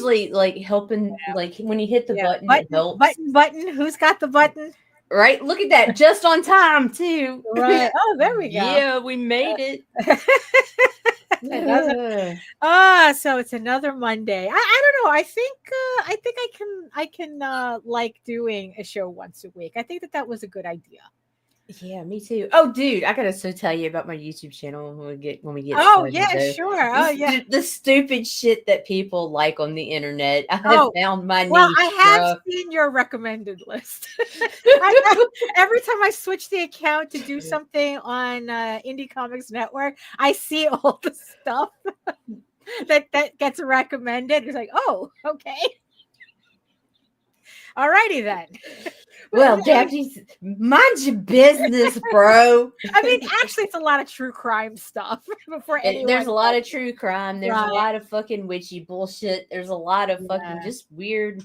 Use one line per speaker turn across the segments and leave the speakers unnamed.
like helping, like when you hit the button, it helps.
Button. Who's got the button?
Right? Look at that, just on time too.
Right. Oh, there we go.
Yeah, we made it.
So it's another Monday. I don't know. I think I can like doing a show once a week. I think that was a good idea.
Yeah, me too. Oh, dude, I gotta tell you about my YouTube channel when we get
Oh
started,
yeah,
though.
sure. Oh yeah.
The stupid shit that people like on the internet. I have found my niche.
Well, I have seen your recommended list. Every time I switch the account to do something on Indie Comics Network, I see all the stuff that gets recommended. It's like, oh, okay. Alrighty then.
Well, Daphne, mind your business, bro.
I mean, actually, it's a lot of true crime stuff.
There's a lot of true crime. There's a lot of fucking witchy bullshit. There's a lot of fucking just weird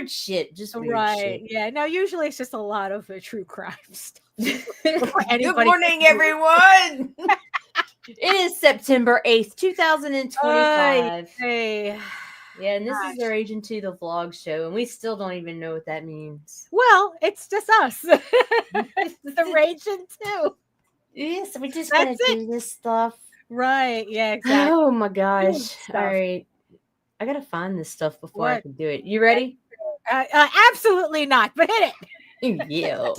shit. Just weird shit.
Yeah. No, usually it's just a lot of true crime stuff.
Good morning, everyone. It is September 8th, 2025.
Hey.
Yeah, and this is the Ragin 2, the vlog show, and we still don't even know what that means.
Well, it's just us. The Ragin 2.
Yes, we just gotta do this stuff.
Right, yeah, exactly.
Oh my gosh. All right. I gotta find this stuff before I can do it. You ready?
Absolutely not, but hit
it. Yeah.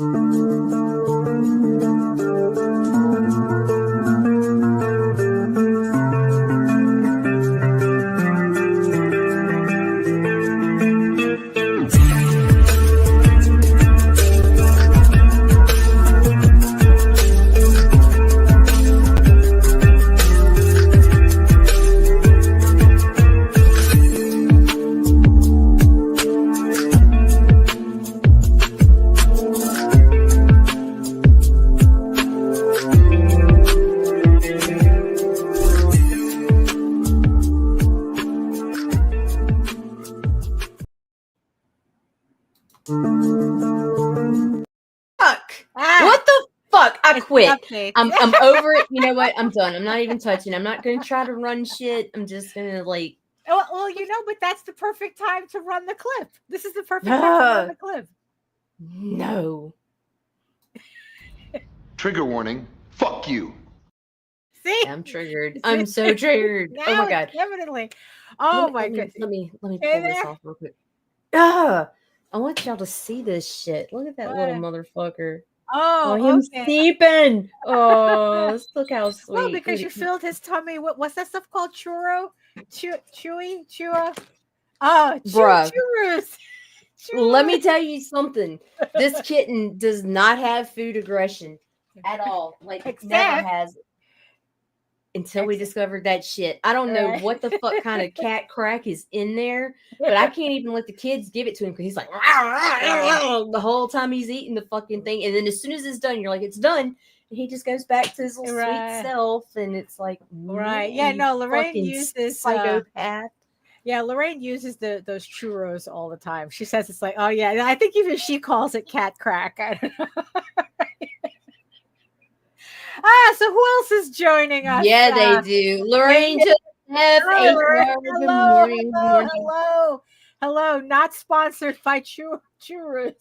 What the fuck? I quit. I'm over it. You know what? I'm done. I'm not even touching. I'm not gonna try to run shit. I'm just gonna like.
Well, but that's the perfect time to run the clip. This is the perfect time to run the clip.
No.
Trigger warning. Fuck you.
See?
I'm triggered. I'm so triggered. Oh my god.
Definitely. Oh my goodness.
Let me pull this off real quick. I want y'all to see this shit. Look at that little motherfucker.
Oh,
him steeping. Oh, look how sweet.
Well, because you filled his tummy. What's that stuff called? Churro? Chua? Oh, churros.
Let me tell you something. This kitten does not have food aggression at all. Like, never has. Until we discovered that shit. I don't know what the fuck kind of cat crack is in there, but I can't even let the kids give it to him because he's like the whole time he's eating the fucking thing. And then as soon as it's done, you're like, it's done. And he just goes back to his little sweet self. And it's like,
yeah, no, Lorraine uses
psychopath.
Yeah, Lorraine uses those churros all the time. She says it's like, oh yeah. I think even she calls it cat crack. I don't know. So who else is joining us?
Yeah, they do. Lorraine just
Hello. Not sponsored by churros.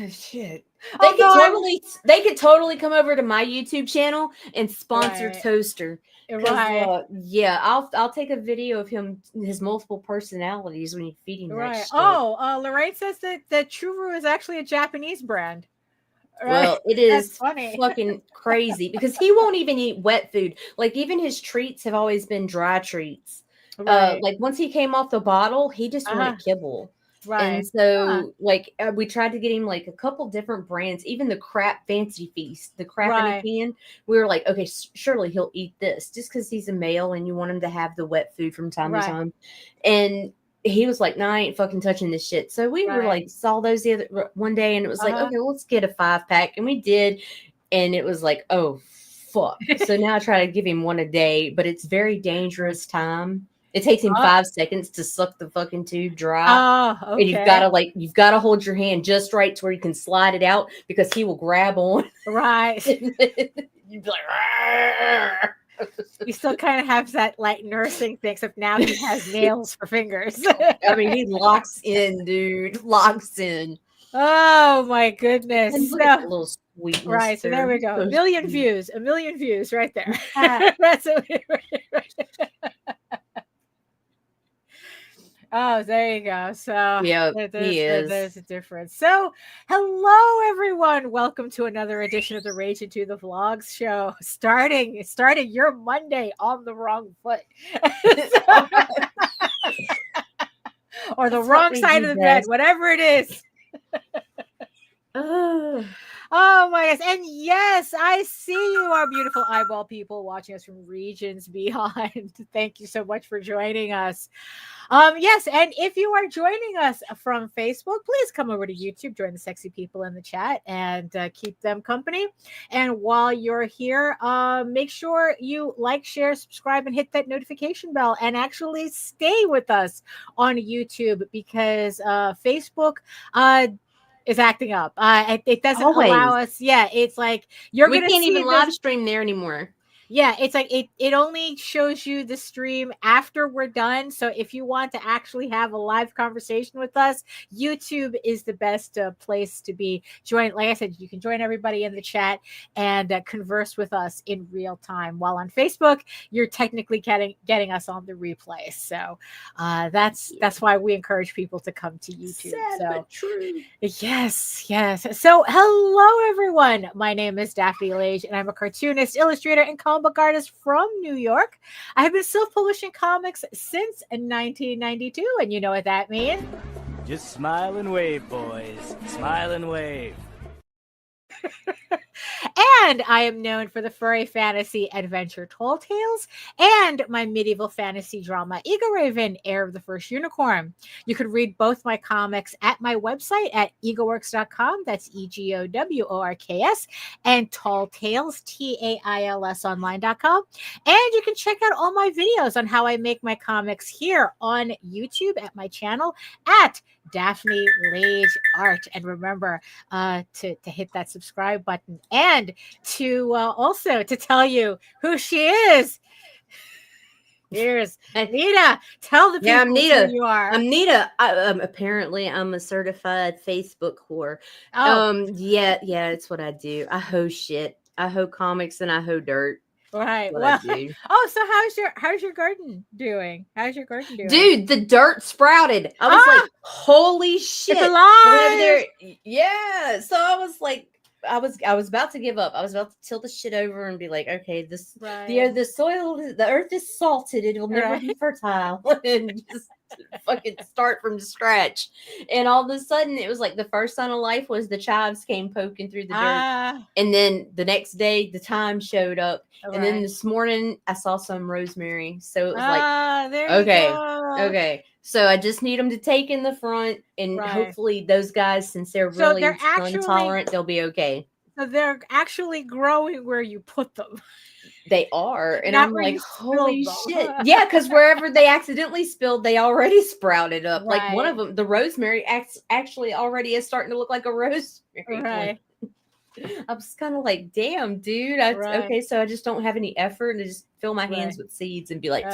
Shit. They could totally come over to my YouTube channel and sponsor Toaster.
Right.
Yeah, I'll take a video of his multiple personalities when you feed him that shit.
Lorraine says that churro is actually a Japanese brand.
Right. Well, it is fucking crazy because he won't even eat wet food. Like, even his treats have always been dry treats. Right. Like, once he came off the bottle, he just wanted kibble. Right. And so, we tried to get him, like, a couple different brands, even the Crap Fancy Feast, the crap in a can. We were like, okay, surely he'll eat this just because he's a male and you want him to have the wet food from time to time. And he was like, no, I ain't fucking touching this shit. So we were like, saw those the other one day and it was like, okay, let's get a 5-pack. And we did. And it was like, oh, fuck. So now I try to give him one a day, but it's very dangerous time. It takes him 5 seconds to suck the fucking tube dry.
Oh, okay.
And you've got to hold your hand just right to where you can slide it out because he will grab on.
Right.
You'd be like, argh.
He still kind of has that like nursing thing, except now he has nails for fingers.
I mean, he locks in, dude. Locks in.
Oh my goodness.
And look at that little sweetness.
Right. So there we go. A million views right there. That's it. Oh, there you go. So
yeah,
there's a difference. So hello everyone. Welcome to another edition of the Rage Into the Vlogs show. Starting your Monday on the wrong foot. Or the wrong side of the bed, whatever it is. Oh my gosh. And yes, I see you, our beautiful eyeball people watching us from regions beyond. Thank you so much for joining us. Yes, and if you are joining us from Facebook, please come over to YouTube, join the sexy people in the chat, and keep them company. And while you're here, make sure you like, share, subscribe, and hit that notification bell, and actually stay with us on YouTube, because Facebook is acting up. It doesn't allow us. Yeah, it's like we can't
even live stream there anymore.
Yeah, it's like it only shows you the stream after we're done. So if you want to actually have a live conversation with us, YouTube is the best place to be. Like I said, you can join everybody in the chat and converse with us in real time. While on Facebook, you're technically getting us on the replay. So that's why we encourage people to come to YouTube.
Sad but true.
Yes. So hello everyone. My name is Daphne Lage, and I'm a cartoonist, illustrator, and comic book artist from New York. I have been self-publishing comics since 1992, and you know what that means.
Just smile and wave, boys. Smile and wave.
And I am known for the furry fantasy adventure Tall Tales and my medieval fantasy drama Eagle Raven, Heir of the First Unicorn. You can read both my comics at my website at eagleworks.com. That's EGOWORKS, and Tall Tales, TAILS online.com. And you can check out all my videos on how I make my comics here on YouTube at my channel at Daphne Lage Art. And remember to hit that subscribe button, and to also to tell you who she is. Here's Anita. Tell the people
Nita.
who you are.
I'm Nita. Apparently, I'm a certified Facebook whore. Yeah, it's what I do. I hoe shit. I hoe comics and I hoe dirt.
Right. Well, so how's your garden doing?
Dude, the dirt sprouted. I was like, holy shit.
It's alive.
Yeah. So I was like, I was about to give up. I was about to tilt the shit over and be like, okay, the earth is salted. It will never be fertile. And just fucking start from scratch. And all of a sudden, it was like the first sign of life was the chives came poking through the dirt. And then the next day, the thyme showed up. And then this morning, I saw some rosemary. So it was like, okay. So I just need them to take in the front, and hopefully those guys, since they're really sun tolerant, they'll be okay.
So they're actually growing where you put them.
They are, and I'm like, holy shit. Yeah, because wherever they accidentally spilled, they already sprouted up. Like one of them, the rosemary actually already is starting to look like a rosemary.
Right.
I was kind of like, damn, dude. Okay, so I just don't have any effort and I just fill my hands with seeds and be like,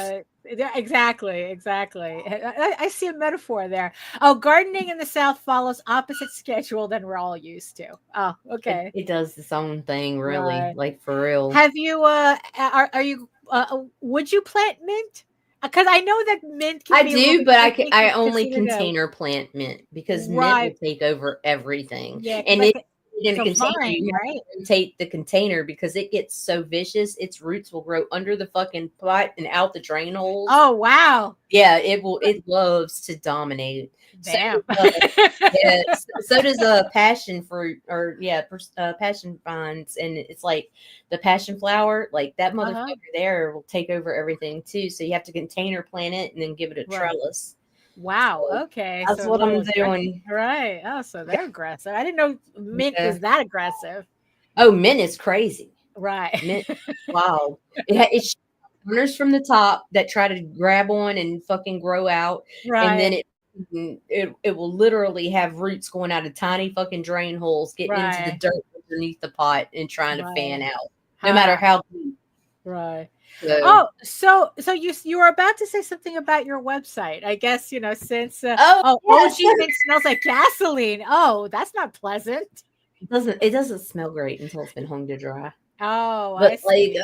exactly. I see a metaphor there. Oh, gardening in the South follows opposite schedule than we're all used to. Oh, okay.
It does its own thing, really, like for real.
Have you? Are you? Would you plant mint? Because I know that mint can be
do, but I only container plant mint because mint will take over everything. Yeah, and in a container, you have to rotate the container because it gets so vicious. Its roots will grow under the fucking pot and out the drain holes.
Oh wow!
Yeah, it will. It loves to dominate.
Damn.
So does a passion fruit, or passion vines, and it's like the passion flower. Like that motherfucker there will take over everything too. So you have to container plant it and then give it a trellis.
Wow. Okay.
That's what I'm doing.
Right. Oh, so they're aggressive. I didn't know mint was that aggressive.
Oh, mint is crazy.
Right.
Mint, wow. It's runners from the top that try to grab on and fucking grow out.
Right.
And then it will literally have roots going out of tiny fucking drain holes, getting into the dirt underneath the pot and trying to fan out. No matter how deep.
Right. So you were about to say something about your website, I guess, since OG thing smells like gasoline. Oh, that's not pleasant.
It doesn't smell great until it's been hung to dry.
Oh,
but
I see.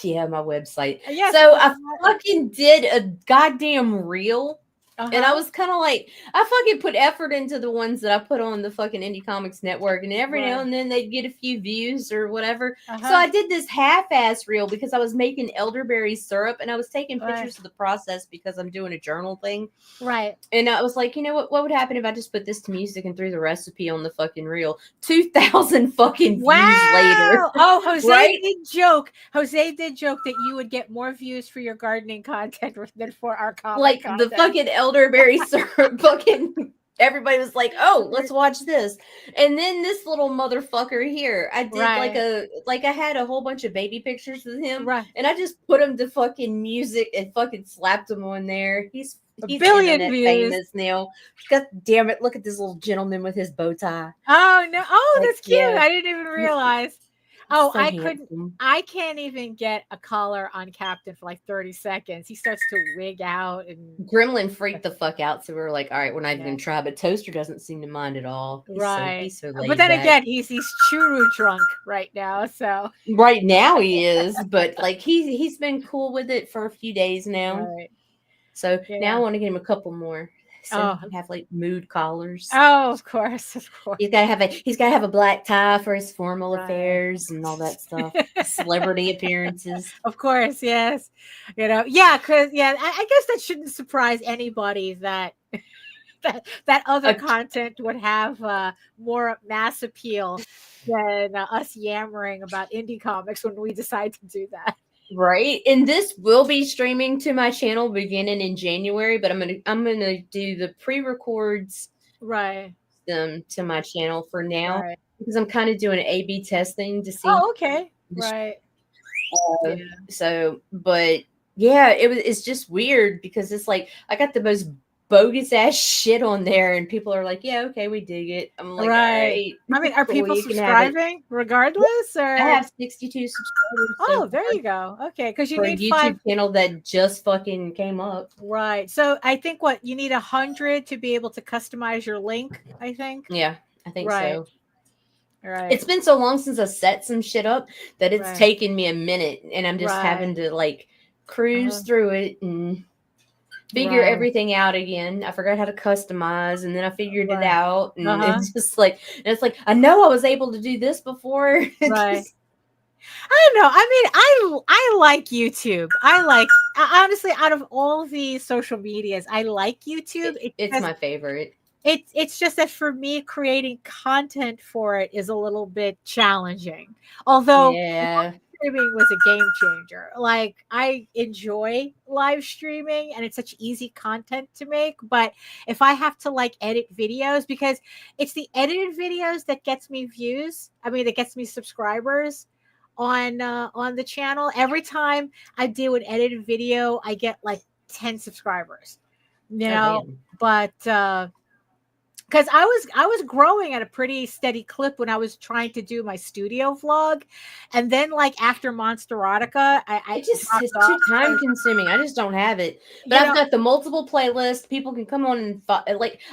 Yeah, my website.
Yes,
so I fucking did a goddamn reel. And I was kind of like, I fucking put effort into the ones that I put on the fucking Indie Comics Network, and every now and then they'd get a few views or whatever. So I did this half-ass reel because I was making elderberry syrup, and I was taking pictures of the process because I'm doing a journal thing.
Right.
And I was like, you know what would happen if I just put this to music and threw the recipe on the fucking reel? 2,000 fucking views later.
Oh, Jose did joke that you would get more views for your gardening content than for our comic content.
The fucking elderberry syrup fucking everybody was like, oh, let's watch this. And then this little motherfucker here, I did I had a whole bunch of baby pictures of him, and I just put him to fucking music and fucking slapped him on there. He's a billion views. Famous now. God damn it, look at this little gentleman with his bow tie.
Oh no, that's cute. Yeah. I didn't even realize. Oh, so I can't even get a collar on Captain for like 30 seconds. He starts to wig out, and
Gremlin freaked the fuck out. So we were like, all right, we're not even gonna try. But Toaster doesn't seem to mind at all. He's so laid
but then
back.
Again, he's churu drunk right now. So
right now he is, but like he's been cool with it for a few days now.
Right.
So now I want to get him a couple more. So he can have like mood collars.
Oh, of course.
He's gotta have a black tie for his formal affairs and all that stuff. Celebrity appearances.
Of course, yes. Because I guess that shouldn't surprise anybody that that other content would have more mass appeal than us yammering about indie comics when we decide to do that.
Right, and this will be streaming to my channel beginning in January, but I'm gonna do the pre-records to my channel for now because I'm kind of doing an A/B testing to see.
Oh, okay, right.
So, but yeah, it's just weird because it's like I got the most bogus ass shit on there, and people are like, "Yeah, okay, we dig it." I'm like, "All right."
I mean, are people subscribing regardless? Or
I have 62 subscribers.
Oh, there you go. Okay, because you need
a YouTube channel that just fucking came up.
Right. So I think you need 100 to be able to customize your link. I think.
Yeah, I think so.
Right.
It's been so long since I set some shit up that it's taken me a minute, and I'm just having to like cruise through it and figure everything out again. I forgot how to customize, and then I figured it out, and it's just like, I know I was able to do this before.
Right. I don't know. I mean, I like YouTube. Honestly, out of all the social medias, I like YouTube.
It's my favorite.
It's just that for me, creating content for it is a little bit challenging. Although streaming was a game changer. Like, I enjoy live streaming and it's such easy content to make, but if I have to like edit videos, because it's the edited videos that gets me views, that gets me subscribers on the channel. Every time I do an edited video, I get like 10 subscribers, but because I was growing at a pretty steady clip when I was trying to do my studio vlog, and then like after Monsterotica,
it's too time consuming. I just don't have it. But I've got the multiple playlists. People can come on and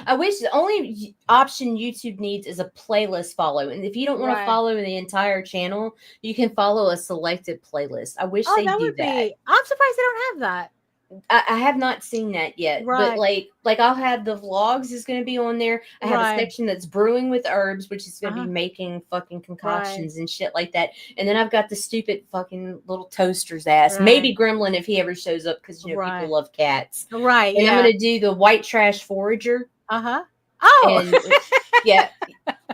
I wish the only option YouTube needs is a playlist follow, and if you don't want to follow the entire channel, you can follow a selected playlist. I wish they do that.
I'm surprised they don't have that.
I have not seen that yet, but like I'll have the vlogs is going to be on there. I have a section that's brewing with herbs, which is going to be making fucking concoctions and shit like that. And then I've got the stupid fucking little Toaster's ass. Maybe Gremlin if he ever shows up, because people love cats.
Right.
And I'm going to do the white trash forager.
Oh.
And,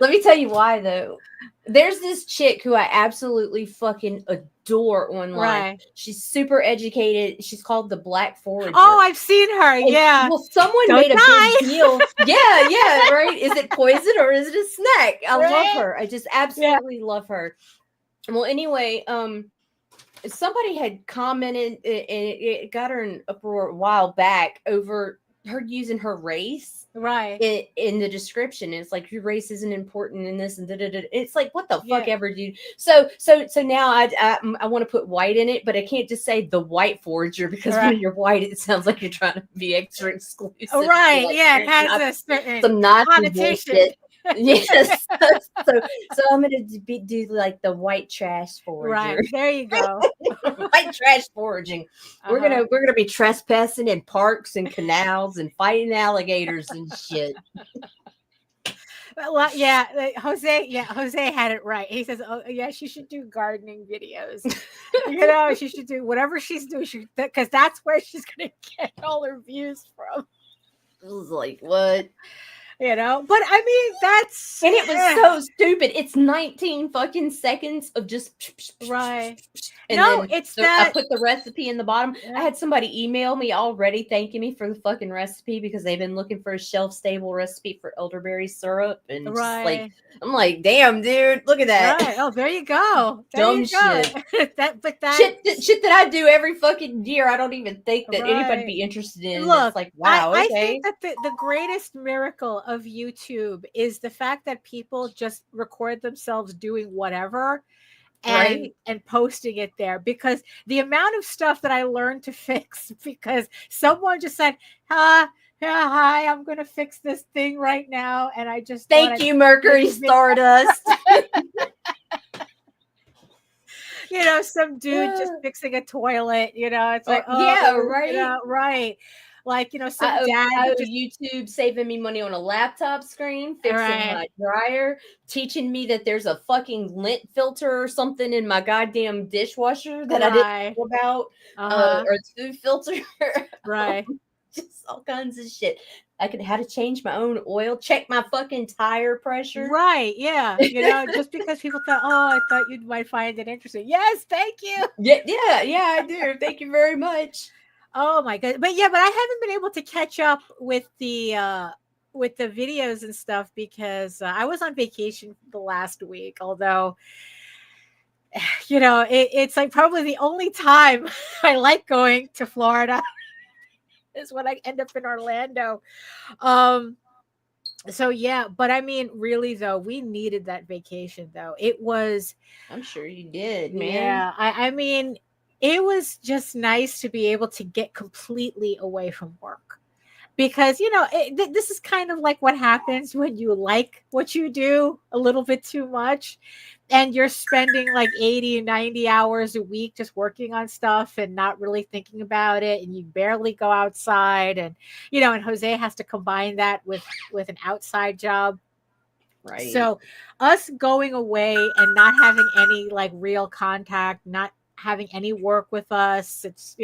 let me tell you why though. There's this chick who I absolutely fucking adore online. She's super educated. She's called the Black Forager.
Oh, I've seen her. And,
well, someone made a big deal. Right? Is it poison or is it a snack? I love her. I just absolutely love her. Well, anyway, somebody had commented, and it got her an uproar a while back over her using her race
right
in the description. It's like your race isn't important in this and it's like what the fuck
Yeah.
ever, dude. So now I want to put white in it, but I can't just say the white forger because
Right.
when you're white it sounds like you're trying to be extra exclusive.
Right,
Like,
yeah, it has a certain
some Nazi
connotation.
bullshit. Yes. So I'm gonna do like the white trash forager.
Right, there you go.
White trash foraging. We're gonna be trespassing in parks and canals and fighting alligators and shit.
Well, yeah, Jose had it right. He says, "Oh, yeah, she should do gardening videos. She should do whatever she's doing, because that's where she's gonna get all her views from."
I was like, what?
But I mean, that's
and it was so stupid. It's 19 fucking seconds of just
right.
And
no,
then
it's that
I put the recipe in the bottom.
Yeah.
I had somebody email me already thanking me for the fucking recipe because they've been looking for a shelf-stable recipe for elderberry syrup, and just like I'm like, damn, dude, look at that.
Right. Oh, there you go. There
Dumb
you go.
shit.
that
shit that I do every fucking year. I don't even think that anybody'd be interested in.
Look,
it's like, wow,
I
okay.
think that the greatest miracle of YouTube is the fact that people just record themselves doing whatever and posting it there, because the amount of stuff that I learned to fix because someone just said, hi, I'm going to fix this thing right now. And I just
thank you, Mercury Stardust.
Some dude just fixing a toilet, it's like, right. Like, some dad
YouTube saving me money on a laptop screen, fixing my dryer, teaching me that there's a fucking lint filter or something in my goddamn dishwasher that I didn't know about, or food filter.
Right.
Just all kinds of shit. How to change my own oil, check my fucking tire pressure.
Right, yeah. Just because people thought, I thought you might find it interesting. Yes, thank you.
Yeah, I do. Thank you very much.
Oh my god. But I haven't been able to catch up with the videos and stuff because I was on vacation the last week, although it's like probably the only time I like going to Florida is when I end up in Orlando. So yeah, but I mean, really though, we needed that vacation though.
I'm sure you did, man.
Yeah, I mean, it was just nice to be able to get completely away from work, because this is kind of like what happens when you like what you do a little bit too much and you're spending like 80 and 90 hours a week just working on stuff and not really thinking about it, and you barely go outside, and and Jose has to combine that with an outside job.
Right.
So us going away and not having any like real contact, not having any work with us, it's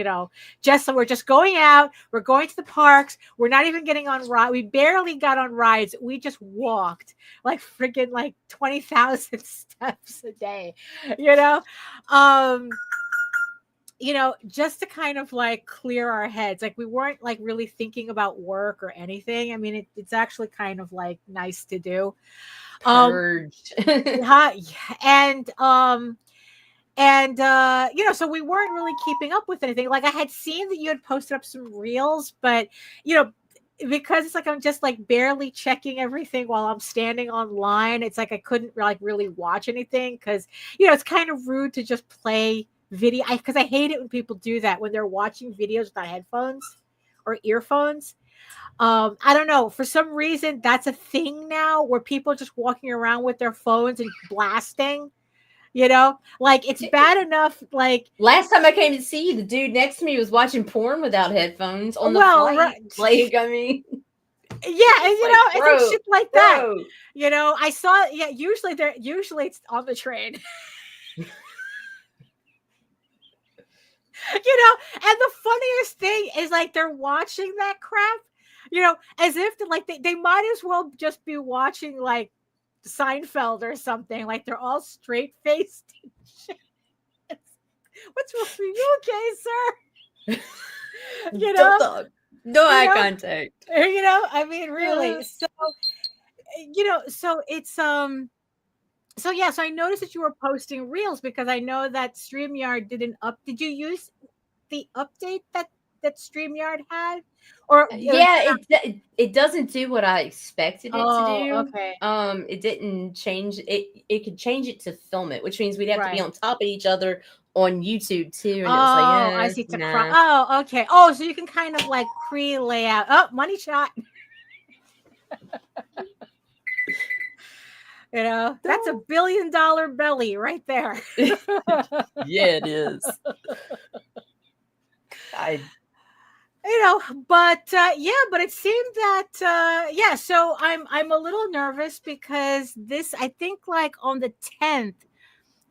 just so we're just going out, we're going to the parks, we're not even getting on ride. We barely got on rides. We just walked like freaking like 20,000 steps a day, just to kind of like clear our heads. Like we weren't like really thinking about work or anything. I mean, it's actually kind of like nice to do.
Purged.
So we weren't really keeping up with anything. Like I had seen that you had posted up some reels, but because it's like I'm just like barely checking everything while I'm standing online, it's like I couldn't like really watch anything because it's kind of rude to just play video, because I hate it when people do that when they're watching videos without headphones or earphones. I don't know, for some reason that's a thing now where people are just walking around with their phones and blasting. Like it's bad enough. Like
last time I came to see you, the dude next to me was watching porn without headphones on the flight.
Right.
Like, I mean,
yeah, and it's like shit like that. I saw. Yeah, usually it's on the train. And the funniest thing is like they're watching that crap, as if like they might as well just be watching like Seinfeld or something. Like they're all straight faced. What's wrong with you, okay, sir?
No eye contact.
I mean, really. So so it's So I noticed that you were posting reels because I know that Streamyard did you use the update that that StreamYard had? Or
yeah, it doesn't do what I expected it to do.
Okay.
It didn't change it. It could change it to film it, which means we'd have to be
Right.
on top of each other on YouTube too. And
Oh,
it was like,
I see.
nah.
Oh, okay. Oh, so you can kind of like pre-lay out. Oh, money shot. You know, that's a $1 billion belly right there.
Yeah, it is.
But but it seemed that so I'm a little nervous because this, I think, like on the 10th,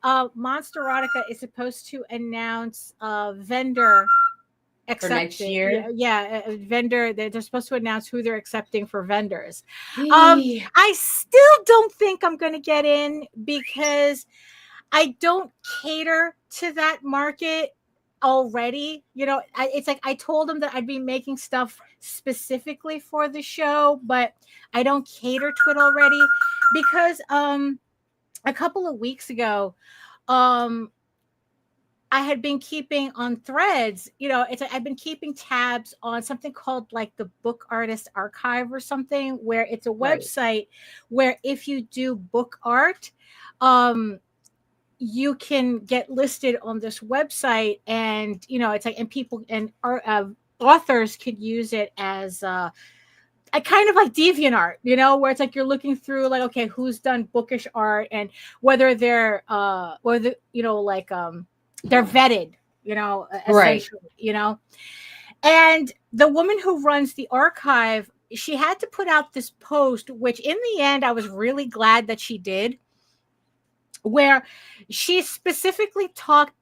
Monsterotica is supposed to announce vendor
for next year.
Vendor. They're supposed to announce who they're accepting for vendors. I still don't think I'm going to get in because I don't cater to that market already. It's like I told them that I'd be making stuff specifically for the show, but I don't cater to it already because a couple of weeks ago, I had been keeping on Threads, it's like I've been keeping tabs on something called like the Book Artist Archive or something, where it's a website where if you do book art, you can get listed on this website, and it's like, and people and authors could use it as a kind of like DeviantArt, where it's like you're looking through like, okay, who's done bookish art and whether they're they're vetted, essentially, And the woman who runs the archive, she had to put out this post, which in the end, I was really glad that she did, where she specifically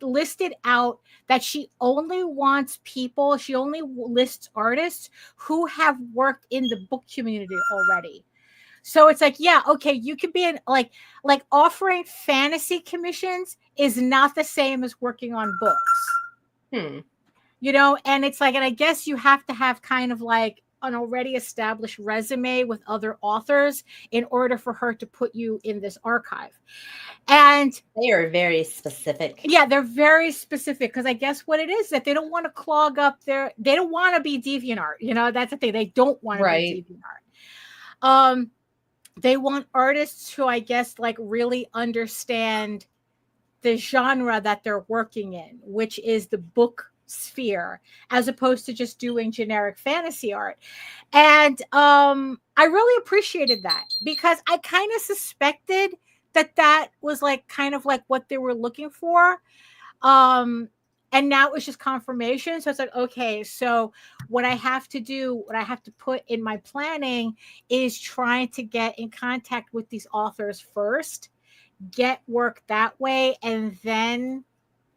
listed out that she only lists artists who have worked in the book community already. So it's like, yeah, okay, you could be in like offering fantasy commissions is not the same as working on books. And it's like, and I guess you have to have kind of like an already established resume with other authors in order for her to put you in this archive. And
they are very specific.
Yeah, they're very specific because I guess what it is that they don't want to clog up they don't want to be DeviantArt. That's the thing. They don't want to be DeviantArt. They want artists who, I guess, like really understand the genre that they're working in, which is the book sphere, as opposed to just doing generic fantasy art. And I really appreciated that because I kind of suspected that was like kind of like what they were looking for. And now it was just confirmation. So it's like, okay, so what I have to put in my planning is trying to get in contact with these authors first, get work that way, and then,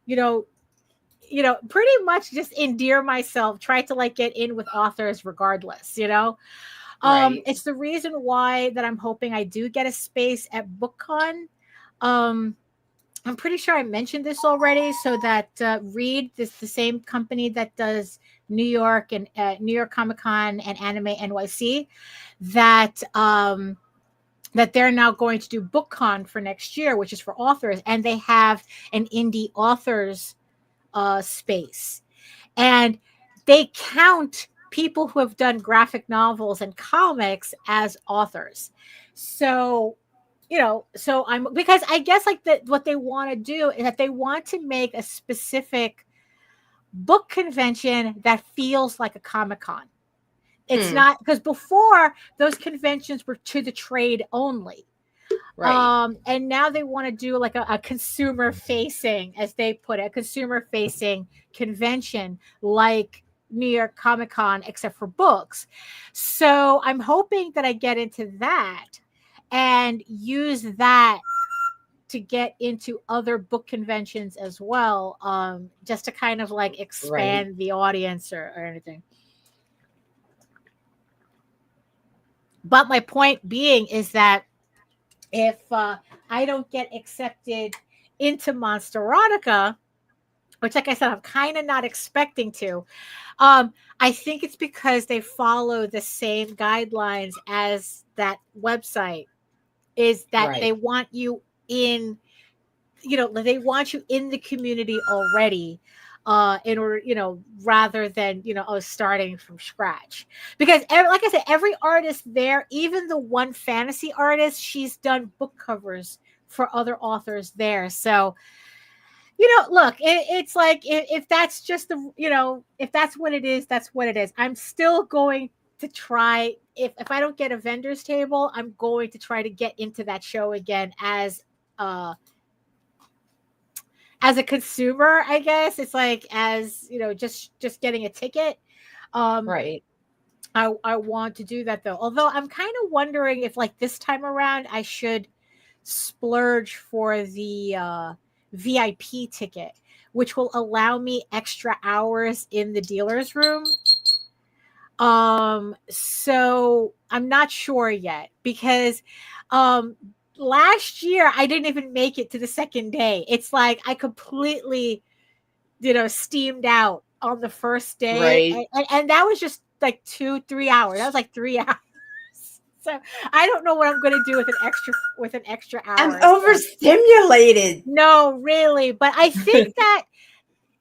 pretty much just endear myself, try to like get in with authors regardless, It's the reason why that I'm hoping I do get a space at BookCon. I'm pretty sure I mentioned this already. So that Reed, the same company that does New York and New York Comic Con and Anime NYC, that they're now going to do BookCon for next year, which is for authors, and they have an indie authors space, and they count people who have done graphic novels and comics as authors. So because I guess like what they want to do is that they want to make a specific book convention that feels like a Comic-Con. It's not, because before those conventions were to the trade only. Right. And now they want to do like a consumer facing, as they put it, a consumer facing convention like New York Comic Con, except for books. So I'm hoping that I get into that and use that to get into other book conventions as well, just to kind of like expand the audience or anything. But my point being is that if I don't get accepted into Monsterotica, which, like I said, I'm kind of not expecting to, I think it's because they follow the same guidelines as that website, is that they want you in, they want you in the community already. in order, rather than, starting from scratch. Because like I said, every artist there, even the one fantasy artist, she's done book covers for other authors there. So, look, it's like, if that's just if that's what it is, that's what it is. I'm still going to try, if I don't get a vendor's table, I'm going to try to get into that show again as a consumer, I guess. It's like, as just getting a ticket.
Right.
I want to do that, though. Although I'm kind of wondering if, like, this time around, I should splurge for the VIP ticket, which will allow me extra hours in the dealer's room. So I'm not sure yet, because last year I didn't even make it to the second day. It's like I completely, steamed out on the first day.
Right.
And that was just like 2-3 hours. That was like 3 hours. So I don't know what I'm going to do with an extra hour.
I'm overstimulated.
No, really. But I think that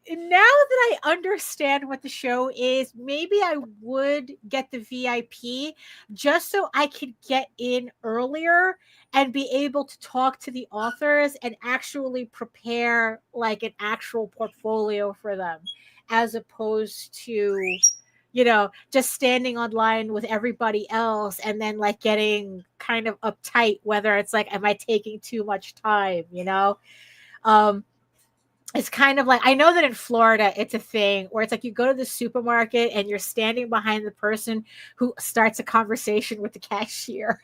now that I understand what the show is, maybe I would get the VIP just so I could get in earlier and be able to talk to the authors and actually prepare like an actual portfolio for them, as opposed to, just standing online with everybody else and then like getting kind of uptight, whether it's like, am I taking too much time, It's kind of like, I know that in Florida, it's a thing where it's like you go to the supermarket and you're standing behind the person who starts a conversation with the cashier.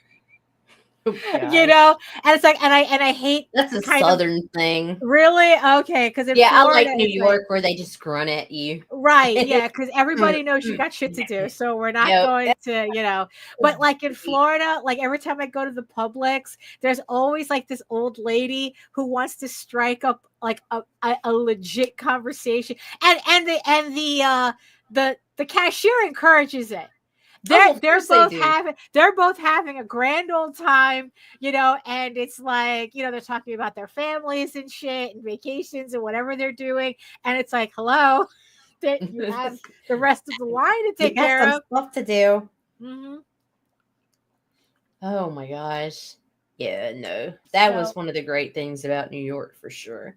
Oh,
and it's like, and I hate,
that's a southern thing.
Really? Okay, because
Florida, I like New York, where they just grunt at you.
Right? Yeah, because everybody knows you got shit to do, so we're not going to, But like in Florida, like every time I go to the Publix, there's always like this old lady who wants to strike up like a legit conversation, and the cashier encourages it. They're both having a grand old time, and it's like, they're talking about their families and shit and vacations and whatever they're doing. And it's like, hello, that you have the rest of the line to take care of.
Stuff to do.
Mm-hmm.
Oh my gosh. Yeah, no. That was one of the great things about New York, for sure.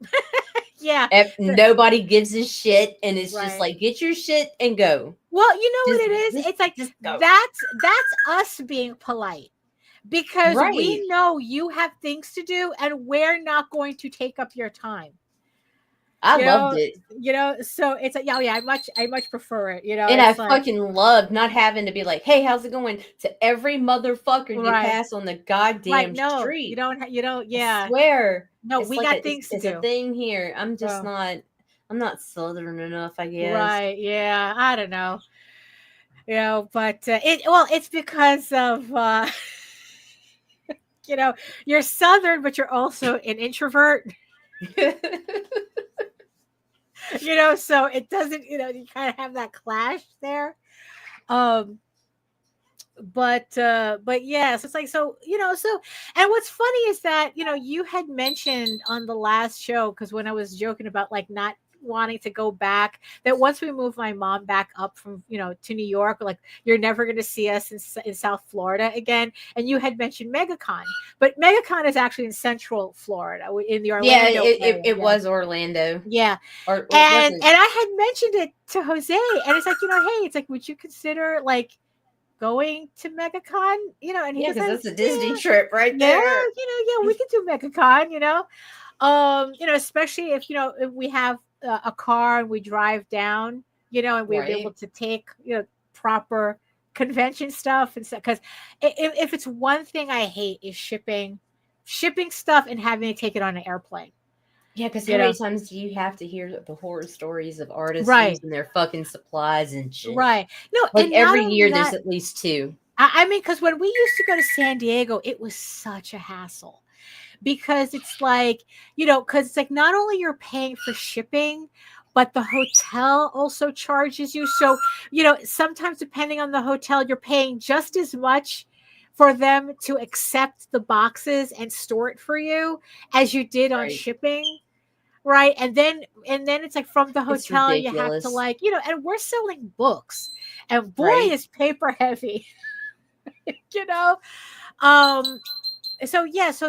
Yeah.
Nobody gives a shit, and it's just like, get your shit and go.
Well, you know what it is? It's like, that's us being polite, because we know you have things to do and we're not going to take up your time.
I loved it.
So it's like, I much prefer it,
And I fucking loved not having to be like, hey, how's it going, to every motherfucker you pass on the goddamn street.
You don't,
I swear.
No, we got things to do.
It's a thing here. I'm just I'm not southern enough, I guess.
Right. Yeah. I don't know. But it's because of, you're southern, but you're also an introvert. So it doesn't, you kind of have that clash there. But yeah, so it's like, so and what's funny is that, you had mentioned on the last show, because when I was joking about like not wanting to go back, that once we move my mom back up from to New York, like, you're never going to see us in South Florida again. And you had mentioned MegaCon, but MegaCon is actually in Central Florida, in the Orlando area.
It was Orlando.
Yeah. And I had mentioned it to Jose, and it's like, hey, it's like, would you consider like going to MegaCon? And he
because that's a Disney trip right there.
We could do MegaCon. Especially if if we have a car and we drive down, and we're able to take proper convention stuff and stuff. Because if it's one thing I hate, is shipping stuff and having to take it on an airplane.
Yeah, because how many times do you have to hear the horror stories of artists losing their fucking supplies and shit? Right. No, like every year there's at least 2.
I mean, because when we used to go to San Diego, it was such a hassle. Because it's like, because it's like, not only you're paying for shipping, but the hotel also charges you. So, sometimes depending on the hotel, you're paying just as much for them to accept the boxes and store it for you as you did on shipping. right? And then it's like from the
It's
hotel you have to
ridiculous.
like, and we're selling books, and boy
Right.
is paper heavy. you know so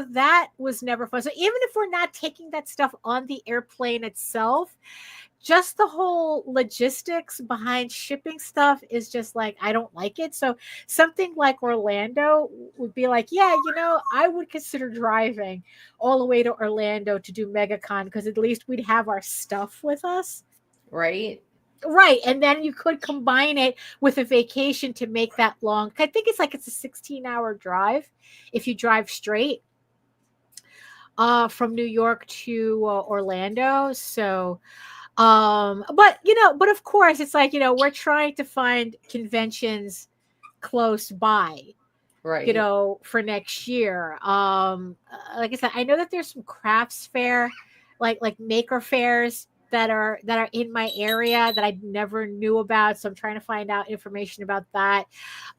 that was never fun. So even if we're not taking that stuff on the airplane itself, just the whole logistics behind shipping stuff is just like, I don't like it. So something like Orlando would be like, yeah, I would consider driving all the way to Orlando to do MegaCon, because at least we'd have our stuff with us.
Right.
Right. And then you could combine it with a vacation to make that long. I think it's a 16-hour drive if you drive straight from New York to Orlando. So, but of course it's like, we're trying to find conventions close by,
Right.
for next year. Like I said, I know that there's some crafts fair, like maker fairs that are in my area that I never knew about. So I'm trying to find out information about that.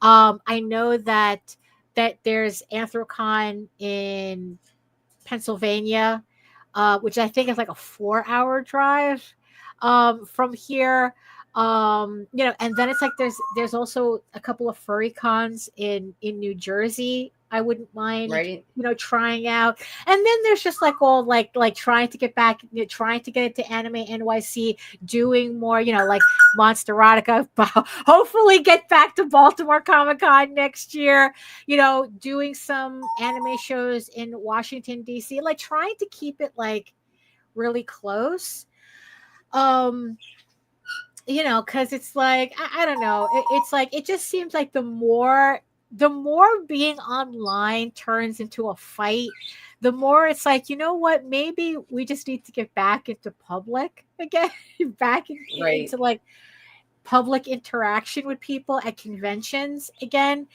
I know that there's Anthrocon in Pennsylvania, which I think is like a 4-hour drive from here. And then it's like there's also a couple of furry cons in New Jersey. I wouldn't mind,
right,
trying out. And then there's just like all like trying to get back, trying to get into Anime NYC, doing more, like Monster Erotica. Hopefully get back to Baltimore Comic Con next year. Doing some anime shows in Washington D.C. Like trying to keep it like really close. Because it's like I don't know. It's like it just seems like the more being online turns into a fight, the more it's like, what, maybe we just need to get back into public again, into like public interaction with people at conventions again,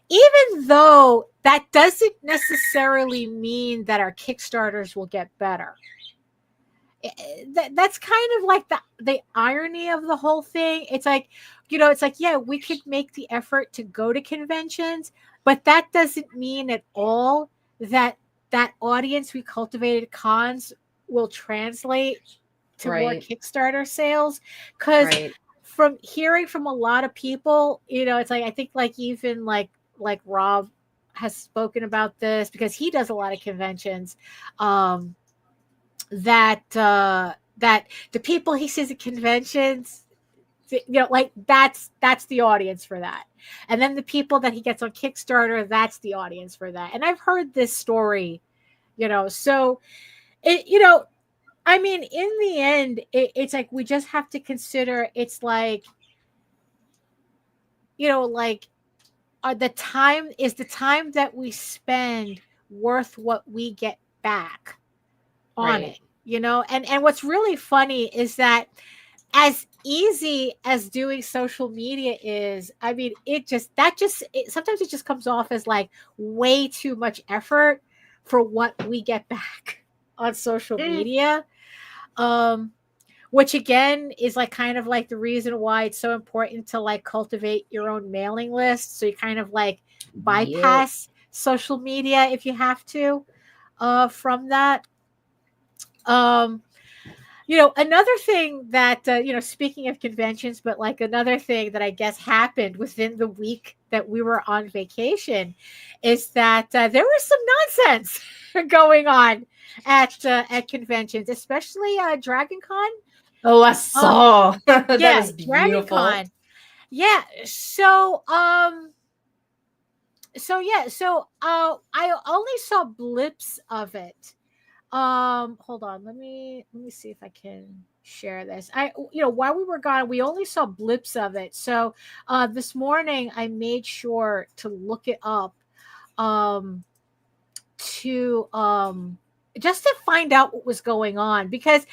even though that doesn't necessarily mean that our Kickstarters will get better. That's kind of like the irony of the whole thing. It's like, it's like, yeah, we could make the effort to go to conventions, but that doesn't mean at all that audience we cultivated at cons will translate to more Kickstarter sales. Because from hearing from a lot of people, it's like, I think like even like Rob has spoken about this because he does a lot of conventions. That the people he sees at conventions, like that's the audience for that. And then the people that he gets on Kickstarter, that's the audience for that. And I've heard this story, so it, I mean, in the end, it's like, we just have to consider, it's like, like, the time that we spend worth what we get back on it, and what's really funny is that as easy as doing social media is, I mean, sometimes it just comes off as like way too much effort for what we get back on social media, which again is like kind of like the reason why it's so important to like cultivate your own mailing list, so you kind of like bypass social media if you have to from that. Another thing that, speaking of conventions, but like another thing that I guess happened within the week that we were on vacation is that there was some nonsense going on at conventions, Especially Dragon Con.
Oh, I saw. That was beautiful.
Dragon Con. Yeah. So I only saw blips of it. Hold on, let me see if I can share this. While we were gone, we only saw blips of it. So this morning I made sure to look it up to just to find out what was going on, because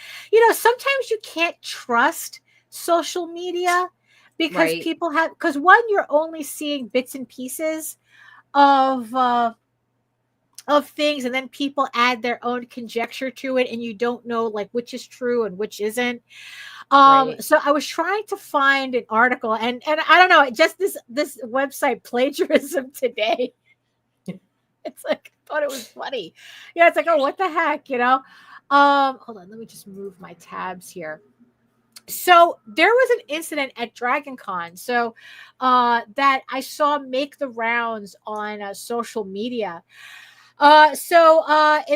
sometimes you can't trust social media because people have, because one, you're only seeing bits and pieces of things, and then people add their own conjecture to it, and you don't know like which is true and which isn't. So I was trying to find an article, and I don't know, just this website Plagiarism Today. It's like, I thought it was funny. It's like, oh, what the heck, Hold on, let me just move my tabs here. So there was an incident at Dragon Con, that I saw make the rounds on social media. In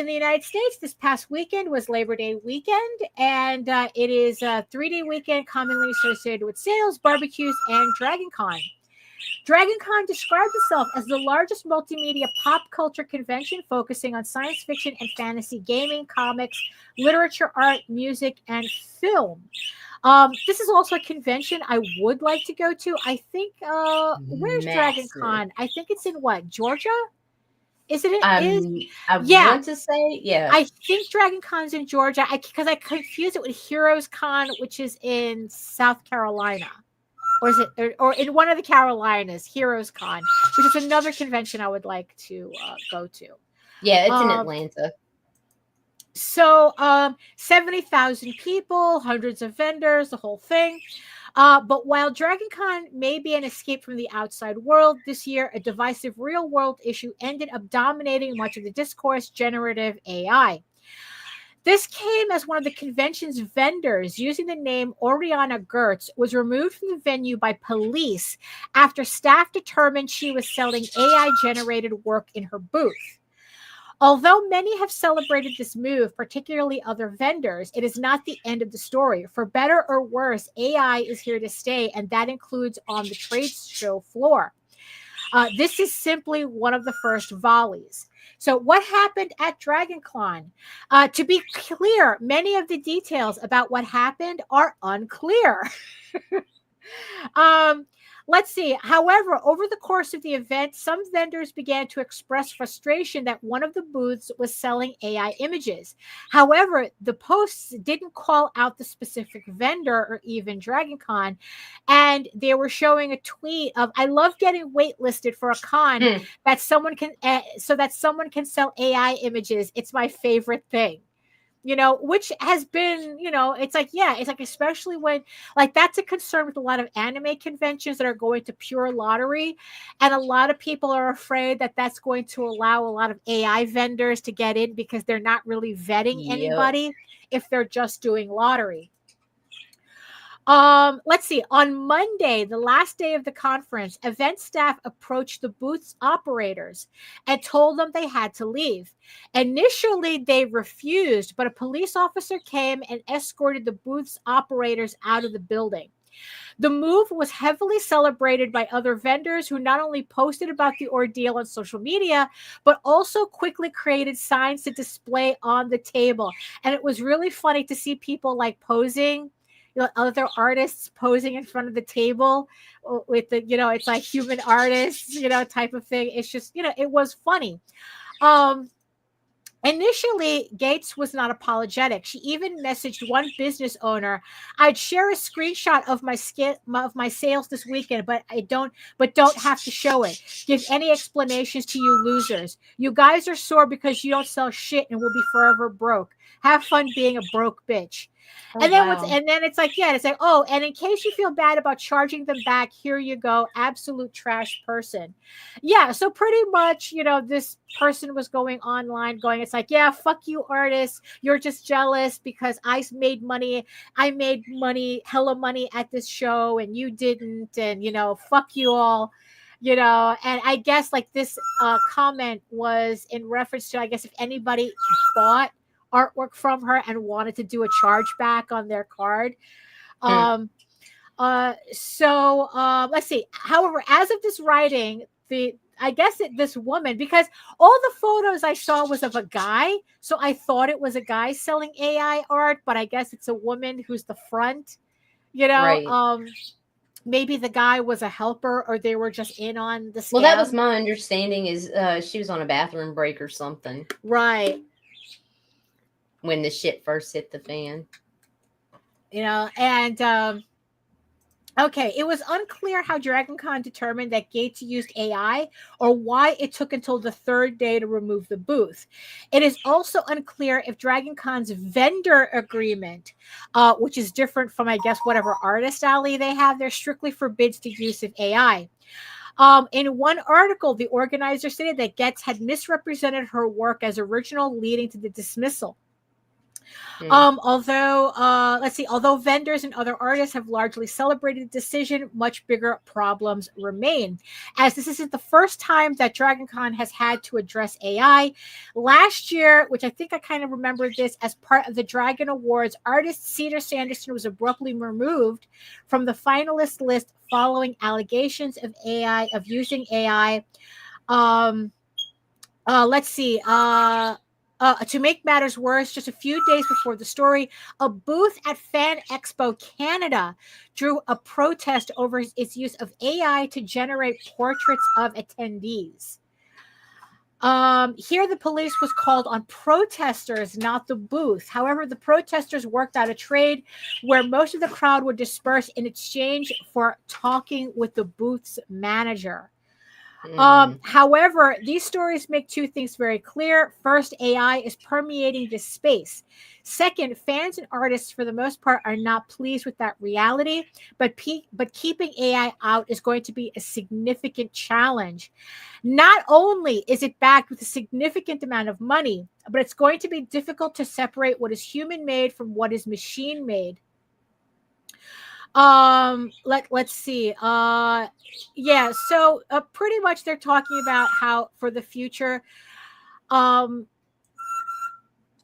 the United States, this past weekend was Labor Day weekend, and it is a 3-day weekend commonly associated with sales, barbecues, and Dragon Con. Dragon Con describes itself as the largest multimedia pop culture convention focusing on science fiction and fantasy gaming, comics, literature, art, music, and film. This is also a convention I would like to go to. I think, where's Dragon Con? I think it's in what, Georgia? Is it?
Want to say, yeah.
I think Dragon Con's in Georgia. Because I confused it with Heroes Con, which is in South Carolina. Or is it, or in one of the Carolinas, Heroes Con, which is another convention I would like to go to.
Yeah, it's in Atlanta.
So 70,000 people, hundreds of vendors, the whole thing. But while Dragon Con may be an escape from the outside world, this year a divisive real-world issue ended up dominating much of the discourse: generative AI. This came as one of the convention's vendors, using the name Oriana Gertz, was removed from the venue by police after staff determined she was selling AI-generated work in her booth. Although many have celebrated this move, particularly other vendors, it is not the end of the story. For better or worse, AI is here to stay, and that includes on the trade show floor. This is simply one of the first volleys. So what happened at DragonCon? To be clear, many of the details about what happened are unclear. Let's see. However, over the course of the event, some vendors began to express frustration that one of the booths was selling AI images. However, the posts didn't call out the specific vendor or even DragonCon, and they were showing a tweet of, "I love getting waitlisted for a con that someone can so that someone can sell AI images. It's my favorite thing." You know, which has been, you know, it's like, yeah, it's like, especially when, like, that's a concern with a lot of anime conventions that are going to pure lottery. And a lot of people are afraid that that's going to allow a lot of AI vendors to get in because they're not really vetting anybody if they're just doing lottery. Let's see. On Monday, the last day of the conference, event staff approached the booth's operators and told them they had to leave. Initially, they refused, but a police officer came and escorted the booth's operators out of the building. The move was heavily celebrated by other vendors who not only posted about the ordeal on social media, but also quickly created signs to display on the table. And it was really funny to see people like posing, you know, other artists posing in front of the table with the, you know, it's like human artists, you know, type of thing. It's just, you know, it was funny. Initially, Gates was not apologetic. She even messaged one business owner, "I'd share a screenshot of my sales this weekend, but don't have to show it. Give any explanations to you losers. You guys are sore because you don't sell shit and will be forever broke. Have fun being a broke bitch." And then it's like, yeah, it's like, oh, and in case you feel bad about charging them back, here you go, absolute trash person. Yeah, so pretty much, you know, this person was going online going, it's like, yeah, fuck you artists, you're just jealous because I made money, hella money at this show and you didn't, and, you know, fuck you all. You know, and I guess like this comment was in reference to, I guess, if anybody bought artwork from her and wanted to do a chargeback on their card. Let's see. However, as of this writing, this woman, because all the photos I saw was of a guy, so I thought it was a guy selling AI art, but I guess it's a woman who's the front, you know. Right. Maybe the guy was a helper or they were just in on the scam.
Well, that was my understanding, is she was on a bathroom break or something.
Right.
When the shit first hit the fan.
You know, and okay, it was unclear how DragonCon determined that Gates used AI or why it took until the third day to remove the booth. It is also unclear if DragonCon's vendor agreement, which is different from, I guess, whatever artist alley they have, there strictly forbids the use of AI. In one article, the organizer stated that Gates had misrepresented her work as original, leading to the dismissal. Although vendors and other artists have largely celebrated the decision, much bigger problems remain. As this isn't the first time that DragonCon has had to address AI. Last year, which I think I kind of remember this, as part of the Dragon Awards, artist Cedar Sanderson was abruptly removed from the finalist list following allegations of using AI. To make matters worse, just a few days before the story, a booth at Fan Expo Canada drew a protest over its use of AI to generate portraits of attendees. Here, the police was called on protesters, not the booth. However, the protesters worked out a trade where most of the crowd would disperse in exchange for talking with the booth's manager. However, these stories make two things very clear. First, AI is permeating this space. Second, fans and artists, for the most part, are not pleased with that reality, but keeping AI out is going to be a significant challenge. Not only is it backed with a significant amount of money, but it's going to be difficult to separate what is human-made from what is machine-made. Let's see. So pretty much they're talking about how for the future, how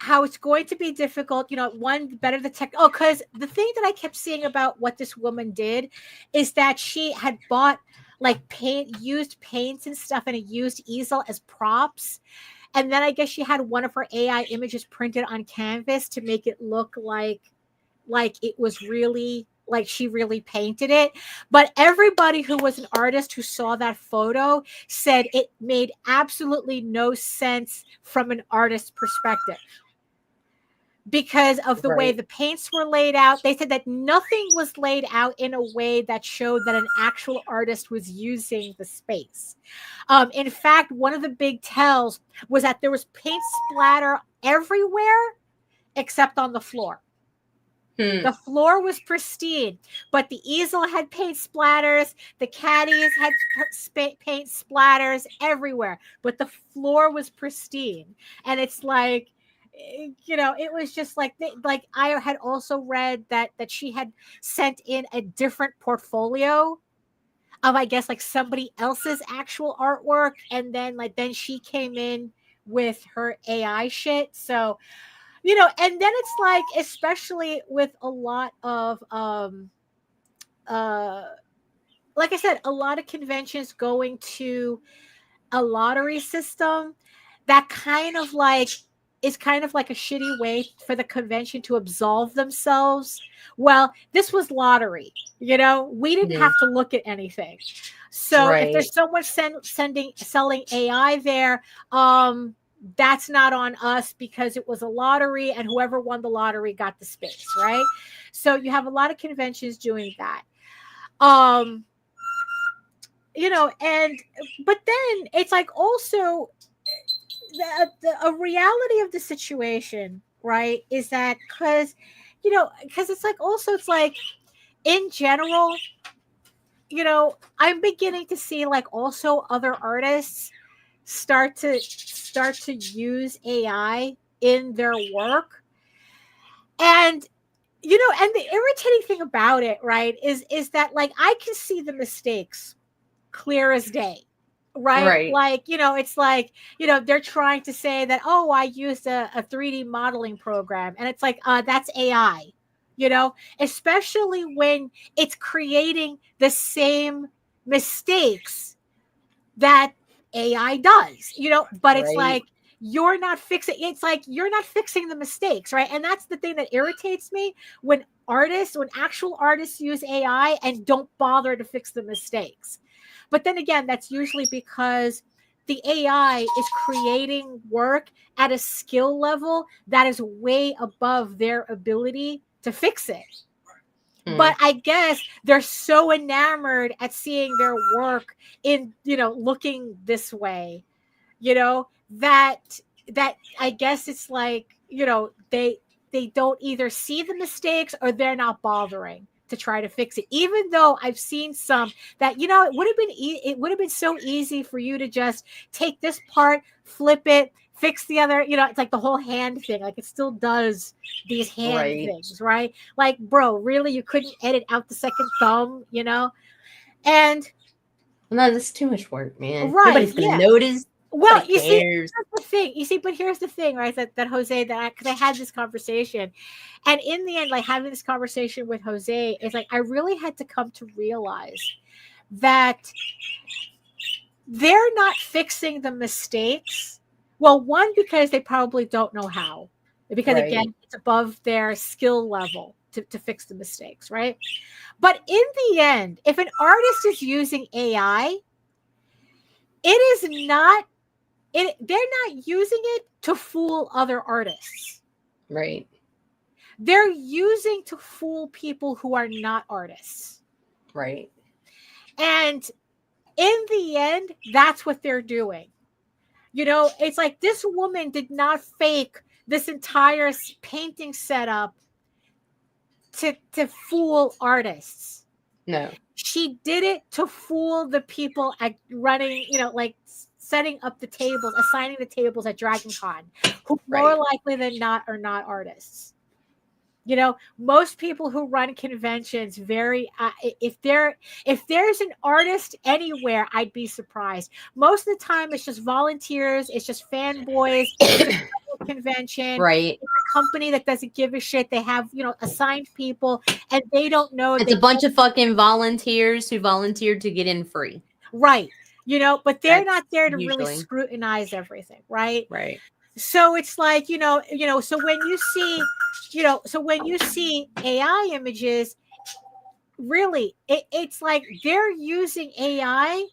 it's going to be difficult, better the tech. Oh, because the thing that I kept seeing about what this woman did is that she had bought like used paints and stuff and a used easel as props. And then I guess she had one of her AI images printed on canvas to make it look like it was really like she really painted it. But everybody who was an artist who saw that photo said it made absolutely no sense from an artist's perspective because of the way the paints were laid out. They said that nothing was laid out in a way that showed that an actual artist was using the space. In fact, one of the big tells was that there was paint splatter everywhere except on the floor. The floor was pristine, but the easel had paint splatters. The caddies had paint splatters everywhere, but the floor was pristine. And it's like, it was just like I had also read that she had sent in a different portfolio of, I guess, like somebody else's actual artwork, and then she came in with her AI shit. So. And then it's like, especially with a lot of, like I said, a lot of conventions going to a lottery system that kind of like is kind of like a shitty way for the convention to absolve themselves. Well, this was lottery, we didn't have to look at anything. So if there's someone selling AI there, that's not on us because it was a lottery and whoever won the lottery got the space, right? So you have a lot of conventions doing that. But then it's like also a reality of the situation, right? Is that because it's like also it's like in general, I'm beginning to see like also other artists start to use AI in their work. And and the irritating thing about it, right, is that like I can see the mistakes clear as day, right? Like, it's like, they're trying to say that, oh, I used a 3D modeling program, and it's like, that's AI, especially when it's creating the same mistakes that AI does, but it's like you're not fixing the mistakes, right? And that's the thing that irritates me when actual artists use AI and don't bother to fix the mistakes. But then again, that's usually because the AI is creating work at a skill level that is way above their ability to fix it. But I guess they're so enamored at seeing their work in, looking this way, that I guess it's like, they don't either see the mistakes or they're not bothering to try to fix it. Even though I've seen some that, it would have been so easy for you to just take this part, flip it, fix the other, it's like the whole hand thing. Like it still does these hand things, right? Like, bro, really? You couldn't edit out the second thumb, And
no, that's too much work, man.
Right.
Nobody's gonna notice.
Well,
you
see, that's the thing. You see, but here's the thing, right? That Jose, because I had this conversation, and in the end, like having this conversation with Jose is like I really had to come to realize that they're not fixing the mistakes. Well, one, because they probably don't know how, because again, it's above their skill level to fix the mistakes, right? But in the end, if an artist is using AI, it is not. They're not using it to fool other artists.
Right.
They're using to fool people who are not artists.
Right.
And in the end, that's what they're doing. It's like this woman did not fake this entire painting setup to fool artists.
No.
She did it to fool the people at running, like setting up the tables, assigning the tables at Dragon Con, who more likely than not are not artists. Most people who run conventions if there's an artist anywhere, I'd be surprised. Most of the time it's just volunteers, it's just fanboys, it's a convention,
right?
It's a company that doesn't give a shit. They have, assigned people and they don't know.
It's a bunch of fucking volunteers who volunteered to get in free.
Right. But they're not there to really scrutinize everything, right?
Right.
So it's like, so when you see AI images, really, it's like they're using AI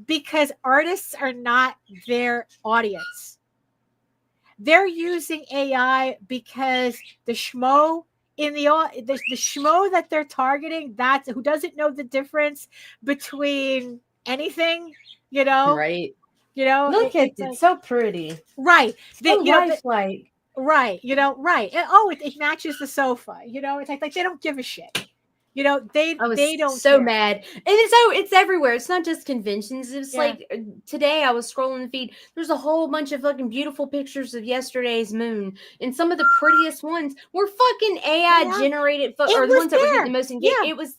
because artists are not their audience. They're using AI because the schmo the schmo that they're targeting, that's who doesn't know the difference between anything,
right?
Look
at it, it's so pretty,
right?
Lifelike,
right? Right? It matches the sofa. It's like they don't give a shit. They don't.
So mad, and it's everywhere. It's not just conventions. It's like today I was scrolling the feed. There's a whole bunch of fucking beautiful pictures of yesterday's moon, and some of the prettiest ones were fucking AI generated, or the ones that were getting the most engaged. It was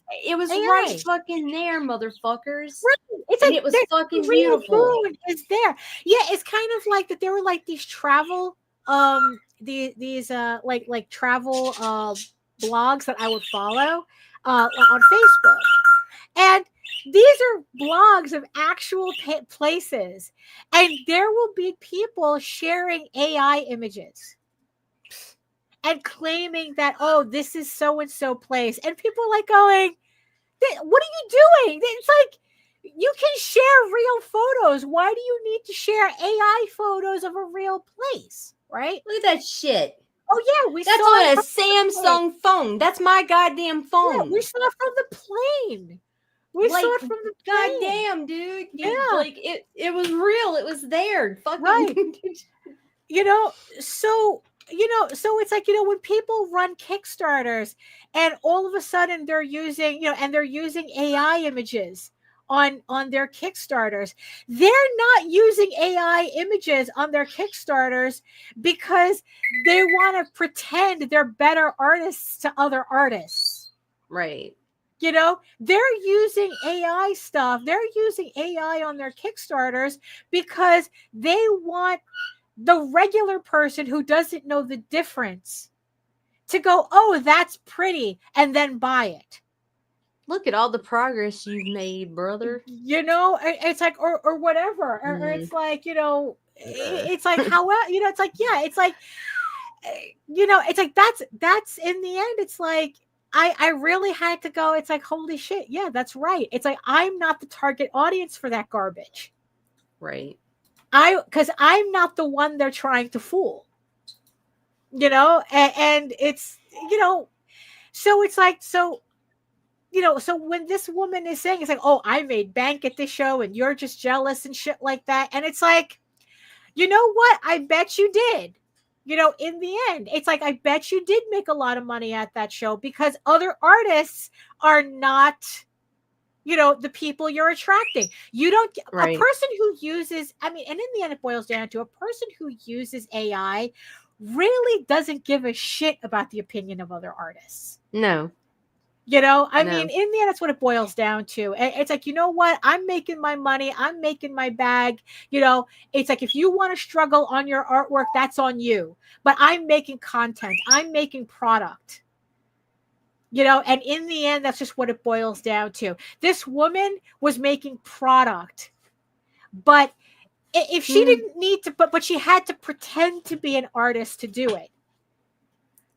AI. Right fucking there, motherfuckers.
Right. It's
like, it was fucking beautiful.
Moon is there. Yeah, it's kind of like that. There were like these travel, these like travel blogs that I would follow. On Facebook, and these are blogs of actual places, and there will be people sharing AI images and claiming that, oh, this is so and so place, and people are like going, what are you doing? It's like you can share real photos. Why do you need to share AI photos of a real place? Right?
Look at that shit.
Oh yeah,
that's on a Samsung phone. That's my goddamn phone.
Yeah, we saw it from the plane. We saw it from the plane.
Goddamn, dude.
Yeah,
it was real. It was there. Fucking
right. So it's like, when people run Kickstarters and all of a sudden they're using, they're using AI images on their Kickstarters. They're not using AI images on their Kickstarters because they want to pretend they're better artists to other artists.
Right.
They're using AI stuff. They're using AI on their Kickstarters because they want the regular person who doesn't know the difference to go, oh, that's pretty, and then buy it.
Look at all the progress you've made, brother.
It's like, or whatever, or it's like, it's like how it's like, yeah, it's like, it's like that's in the end, it's like I really had to go. It's like, holy shit, yeah, that's right. It's like I'm not the target audience for that garbage,
right?
Because I'm not the one they're trying to fool, and it's so it's like so when this woman is saying, it's like, oh, I made bank at this show and you're just jealous and shit like that. And it's like, you know what? I bet you did. In the end, it's like, I bet you did make a lot of money at that show because other artists are not, the people you're attracting. You don't
Right.
a person who uses, and in the end, it boils down to a person who uses AI really doesn't give a shit about the opinion of other artists.
No.
In the end, that's what it boils down to. It's like, you know what? I'm making my money. I'm making my bag. It's like, if you want to struggle on your artwork, that's on you. But I'm making content. I'm making product. And in the end, that's just what it boils down to. This woman was making product, but if she didn't need to, but she had to pretend to be an artist to do it.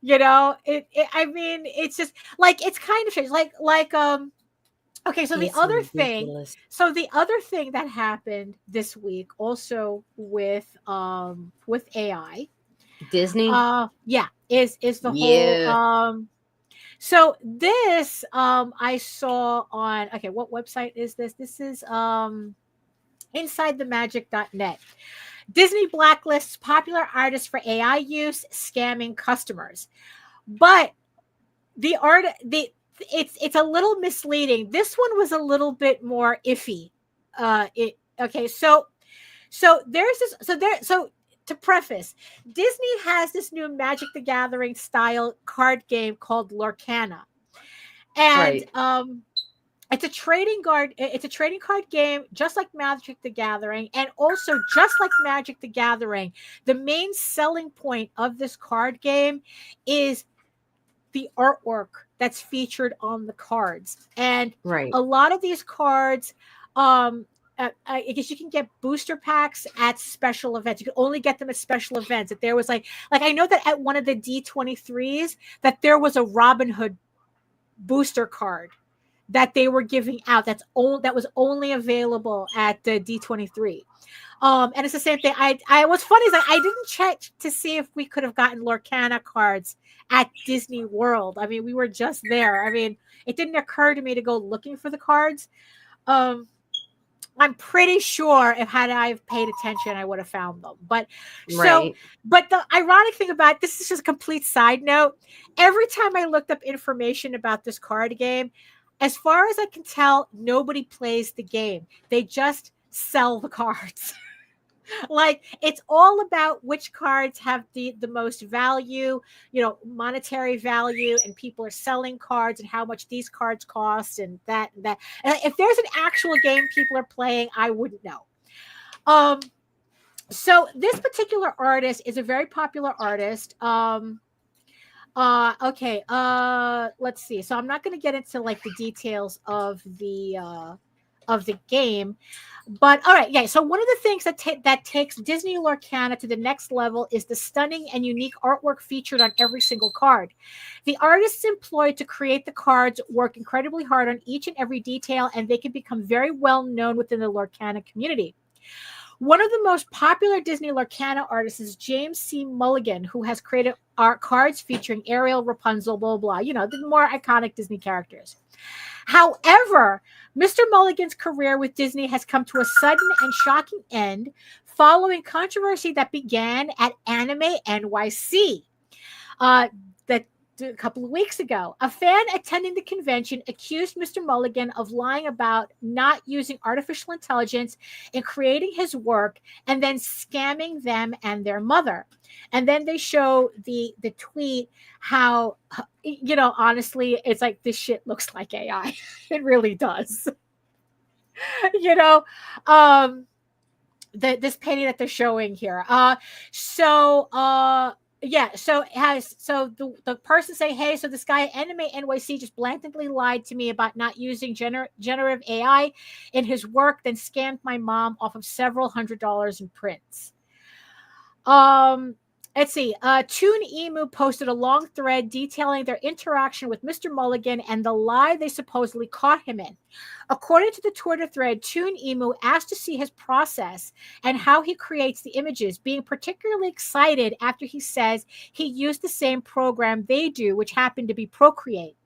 It's just like, it's kind of strange. Okay, so
it's
the other
ridiculous.
the other thing that happened this week also with AI,
Disney,
is the whole so this I saw on, okay, what website is this? This is InsideTheMagic.net. Disney blacklists popular artists for AI use, scamming customers. But it's a little misleading. This one was a little bit more iffy. To preface, Disney has this new Magic the Gathering style card game called Lorcana. And it's a trading card game, just like Magic the Gathering, and also just like Magic the Gathering. The main selling point of this card game is the artwork that's featured on the cards. And a lot of these cards, I guess you can get booster packs at special events. You can only get them at special events. That there was like I know that at one of the D23s that there was a Robin Hood booster card that they were giving out. That was only available at the D23. And it's the same thing. What's funny is I didn't check to see if we could have gotten Lorcana cards at Disney World. We were just there. It didn't occur to me to go looking for the cards. I'm pretty sure had I paid attention, I would have found them. But but the ironic thing about this is just a complete side note. Every time I looked up information about this card game, as far as I can tell, nobody plays the game. They just sell the cards. It's all about which cards have the most value, monetary value, and people are selling cards and how much these cards cost and that. And if there's an actual game people are playing, I wouldn't know. So this particular artist is a very popular artist. Okay. Let's see. So I'm not going to get into the details of the game, but all right. Yeah. So one of the things that takes Disney Lorcana to the next level is the stunning and unique artwork featured on every single card. The artists employed to create the cards work incredibly hard on each and every detail, and they can become very well known within the Lorcana community. One of the most popular Disney Lorcana artists is James C. Mulligan, who has created art cards featuring Ariel, Rapunzel, blah, blah, the more iconic Disney characters. However, Mr. Mulligan's career with Disney has come to a sudden and shocking end following controversy that began at Anime NYC. A couple of weeks ago, a fan attending the convention accused Mr. Mulligan of lying about not using artificial intelligence in creating his work and then scamming them and their mother. And then they show the tweet how, honestly, it's like, this shit looks like AI. It really does. This painting that they're showing here. The person say, hey, so this guy at Anime NYC just blatantly lied to me about not using generative AI in his work, then scammed my mom off of several $100s in prints. Let's see. Toon Emu posted a long thread detailing their interaction with Mr. Mulligan and the lie they supposedly caught him in. According to the Twitter thread, Toon Emu asked to see his process and how he creates the images, being particularly excited after he says he used the same program they do, which happened to be Procreate.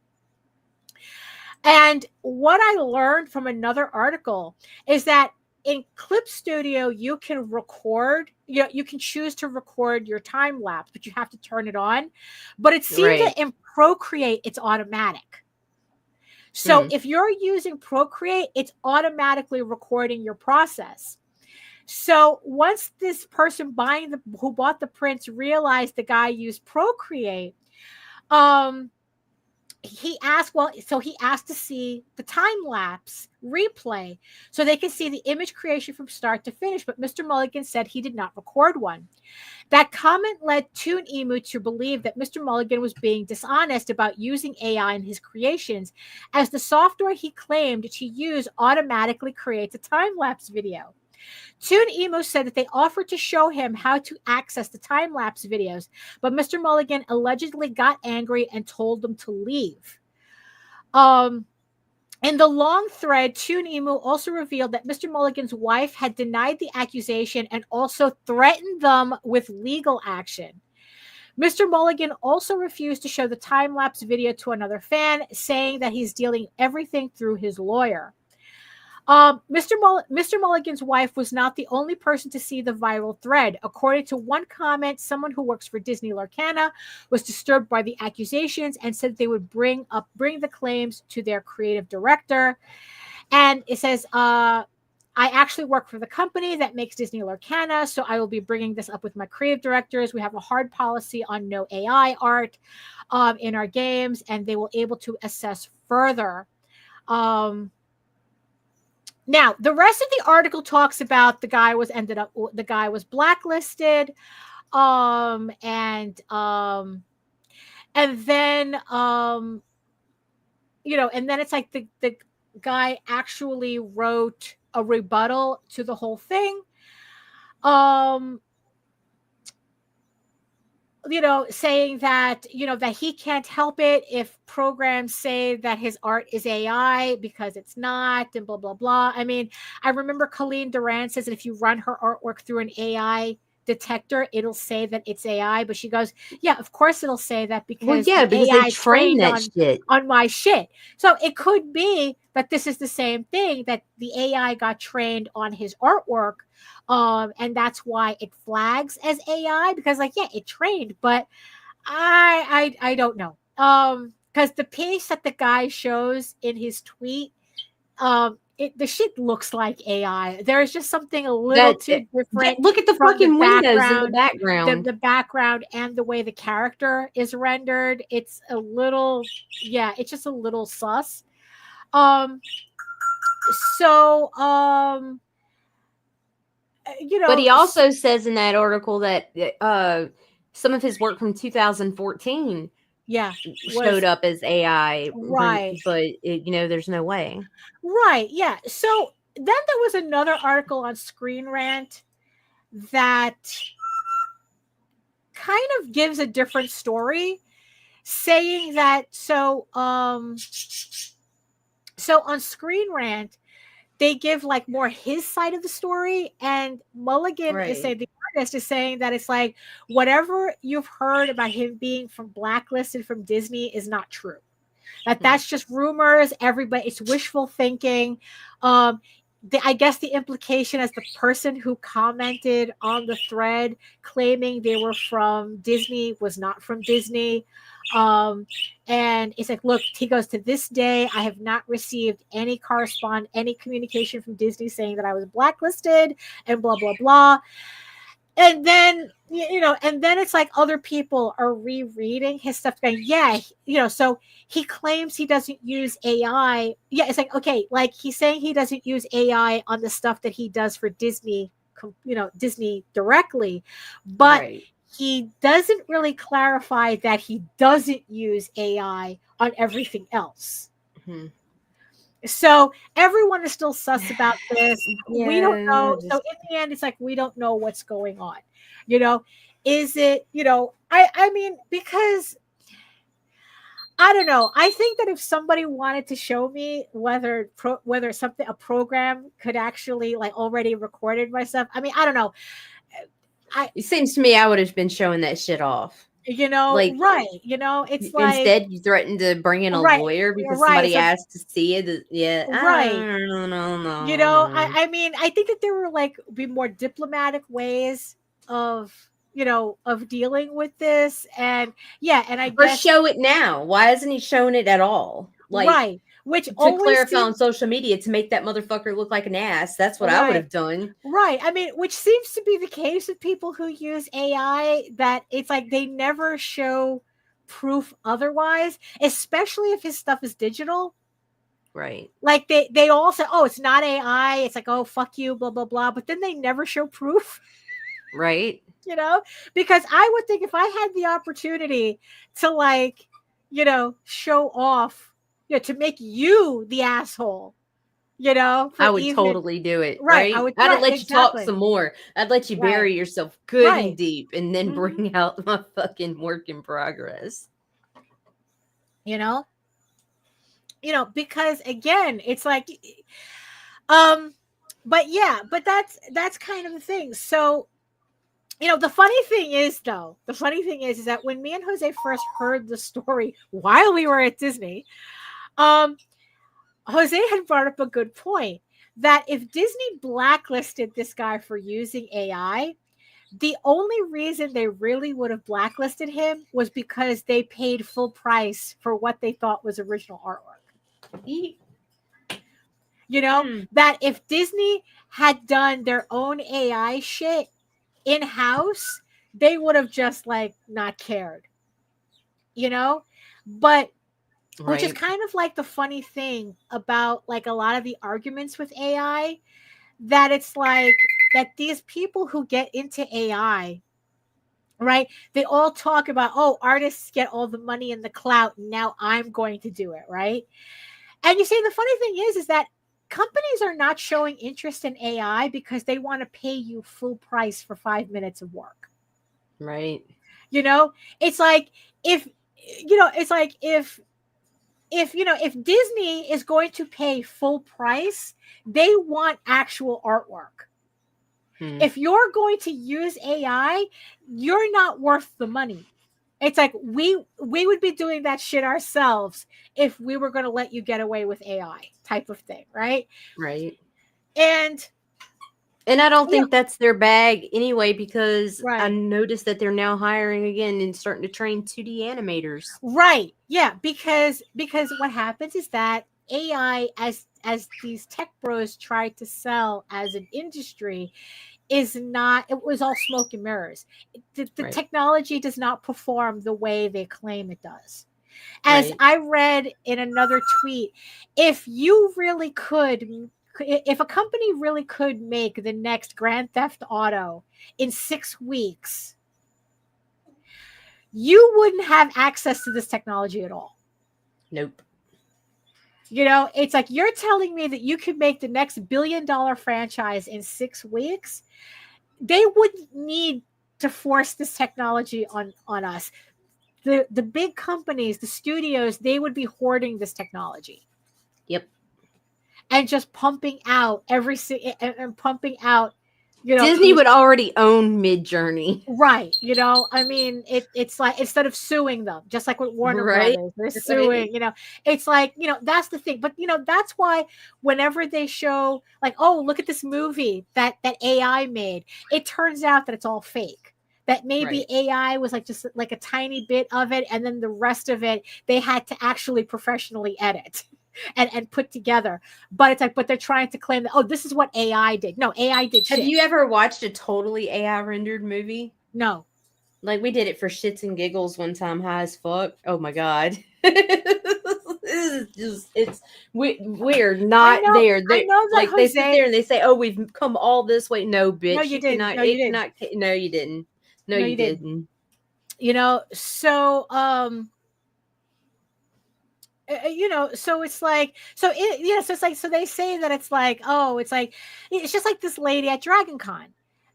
And what I learned from another article is that in Clip Studio, you can record, you can choose to record your time lapse, but you have to turn it on. But it seems that in Procreate, it's automatic. So if you're using Procreate, it's automatically recording your process. So once this person who bought the prints realized the guy used Procreate, he asked to see the time lapse replay so they can see the image creation from start to finish. But Mr. Mulligan said he did not record one. That comment led Toon Emu to believe that Mr. Mulligan was being dishonest about using AI in his creations, as the software he claimed to use automatically creates a time lapse video. Toon Emo said that they offered to show him how to access the time-lapse videos, but Mr. Mulligan allegedly got angry and told them to leave. In the long thread, Toon Emu also revealed that Mr. Mulligan's wife had denied the accusation and also threatened them with legal action. Mr. Mulligan also refused to show the time-lapse video to another fan, saying that he's dealing everything through his lawyer. Mr. Mulligan's wife was not the only person to see the viral thread. According to one comment, someone who works for Disney Lorcaana was disturbed by the accusations and said they would bring the claims to their creative director. And it says, I actually work for the company that makes Disney Lorcaana, so I will be bringing this up with my creative directors. We have a hard policy on no AI art in our games, and they will able to assess further. Now, the rest of the article talks about the guy was blacklisted, and then it's like the guy actually wrote a rebuttal to the whole thing. Saying that, that he can't help it if programs say that his art is AI because it's not, and blah, blah, blah. I mean, I remember Colleen Durant says that if you run her artwork through an AI detector, it'll say that it's AI, but she goes, yeah, of course it'll say that because
because
AI
they trained that shit
on my shit. So it could be that this is the same thing, that the AI got trained on his artwork, and that's why it flags as AI, because it trained, but I don't know, because the piece that the guy shows in his tweet, the shit looks like AI. There's just something a little too different.
Look at the fucking windows in the background.
The background and the way the character is rendered. It's a little, it's just a little sus. But
he also says in that article that some of his work from 2014 showed up as AI,
right?
But there's no way,
right? Yeah. So then there was another article on Screen Rant that kind of gives a different story, saying that so on Screen Rant they give more his side of the story, and Mulligan is saying, the artist is saying that it's like whatever you've heard about him being blacklisted from Disney is not true. That's just rumors. It's wishful thinking. I guess the implication as the person who commented on the thread claiming they were from Disney was not from Disney. And it's like, look, he goes, to this day, I have not received any communication from Disney saying that I was blacklisted and blah, blah, blah. And then, and then it's like other people are rereading his stuff going, so he claims he doesn't use AI. Yeah. It's like, okay, he's saying he doesn't use AI on the stuff that he does for Disney, Disney directly, but he doesn't really clarify that he doesn't use AI on everything else. Mm-hmm. So everyone is still sus about this. We don't know. So in the end, it's like, we don't know what's going on. Is it, I mean, because I don't know. I think that if somebody wanted to show me whether a program could actually already recorded myself, I mean, I don't know.
It seems to me I would have been showing that shit off.
Right. It's like,
instead you threatened to bring in a lawyer because somebody asked to see it. Yeah.
Right.
No.
I mean, I think that there were be more diplomatic ways of dealing with this, and I guess,
or show it now. Why isn't he showing it at all?
Right. which
to
always
clarify on social media to make that motherfucker look like an ass. That's what I would have done.
Right. I mean, which seems to be the case with people who use AI, that it's like they never show proof otherwise, especially if his stuff is digital.
Right.
Like they all say, oh, it's not AI. It's like, oh, fuck you, blah, blah, blah. But then they never show proof.
Right.
You know, because I would think if I had the opportunity to, like, you know, show off, you know, to make you the asshole, you know,
I would totally do it. Right.
I would.
I'd let you talk some more. I'd let you bury yourself good and deep, and then bring out my fucking work in progress.
You know, because again, it's like, but yeah, but that's kind of the thing. So, you know, the funny thing is that when me and Jose first heard the story while we were at Disney, Jose had brought up a good point that if Disney blacklisted this guy for using AI, the only reason they really would have blacklisted him was because they paid full price for what they thought was original artwork. You know, that if Disney had done their own AI shit in-house, they would have just, like, not cared, you know. But which is kind of like the funny thing about, like, a lot of the arguments with AI, that it's like that these people who get into AI, right, they all talk about, oh, artists get all the money and the clout, and now I'm going to do it, right? And you see, the funny thing is that companies are not showing interest in AI because they want to pay you full price for 5 minutes of work.
Right.
You know, it's like if Disney is going to pay full price, they want actual artwork. If you're going to use AI, you're not worth the money. It's like we would be doing that shit ourselves if we were going to let you get away with AI type of thing, right?
Right.
And
I don't think that's their bag anyway, because I noticed that they're now hiring again and starting to train 2D animators.
Right. Yeah, because what happens is that AI, as these tech bros try to sell as an industry, it was all smoke and mirrors. The technology does not perform the way they claim it does. As I read in another tweet, if a company really could make the next Grand Theft Auto in 6 weeks, you wouldn't have access to this technology at all.
Nope.
You know, it's like you're telling me that you could make the next $1 billion franchise in 6 weeks. They wouldn't need to force this technology on us. The big companies, the studios, they would be hoarding this technology.
Yep.
And just pumping out pumping out, you know,
Disney would already own Midjourney.
Right. You know, I mean, it's like, instead of suing them, just like with Warner Brothers, they're suing, you know, it's like, you know, that's the thing. But, you know, that's why whenever they show, like, oh, look at this movie that AI made, it turns out that it's all fake. That maybe AI was like just like a tiny bit of it, and then the rest of it they had to actually professionally edit and put together. But it's like, but they're trying to claim that, oh, this is what AI did. No, AI did shit.
Have you ever watched a totally AI rendered movie?
No.
Like, we did it for shits and giggles one time, high as fuck. Oh my god. We're not there.
I know that,
like,
Jose,
they sit there and they say, oh, we've come all this way. No, bitch.
No, you didn't. No, you didn't.
No, you didn't. No, you didn't.
You know, so you know, so it's like, so it's like, so they say that it's like, oh, it's like, it's just like this lady at Dragon Con,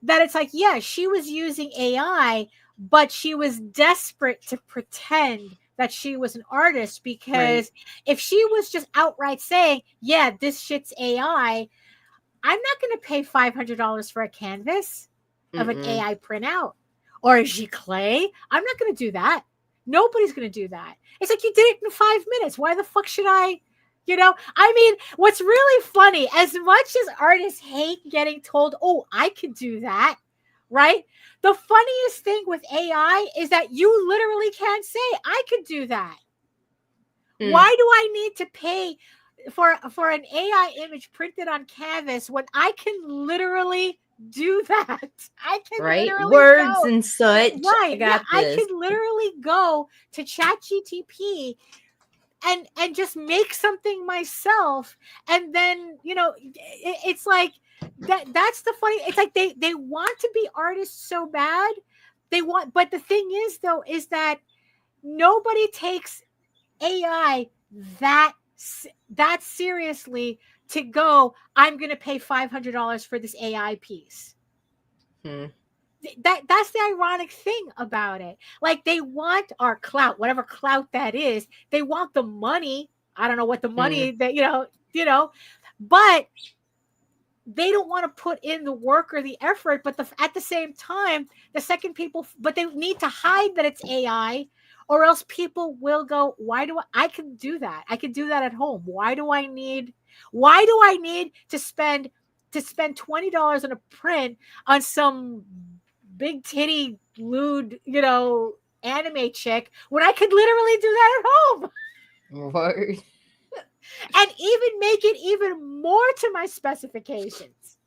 that it's like, yeah, she was using AI, but she was desperate to pretend that she was an artist, because if she was just outright saying, yeah, this shit's AI, I'm not going to pay $500 for a canvas of an AI printout. Or is she clay? I'm not going to do that. Nobody's going to do that. It's like, you did it in 5 minutes. Why the fuck should I? You know, I mean, what's really funny, as much as artists hate getting told, oh, I could do that, right? The funniest thing with AI is that you literally can't say, I could do that. Why do I need to pay for an AI image printed on canvas when I can literally do that. I can literally
words
go,
and such.
right?
I
can literally go to ChatGTP and just make something myself, and then it's like that's the funny. It's like they want to be artists so bad. But the thing is though is that nobody takes AI that seriously to go, I'm going to pay $500 for this AI piece. That's the ironic thing about it. Like, they want our clout, whatever clout that is. They want the money. I don't know what the money that, but they don't want to put in the work or the effort. But at the same time, but they need to hide that it's AI, or else people will go, I can do that. I can do that at home. Why do I need to spend $20 on a print on some big titty lewd, anime chick when I could literally do that at home?
Word.
And even make it even more to my specifications.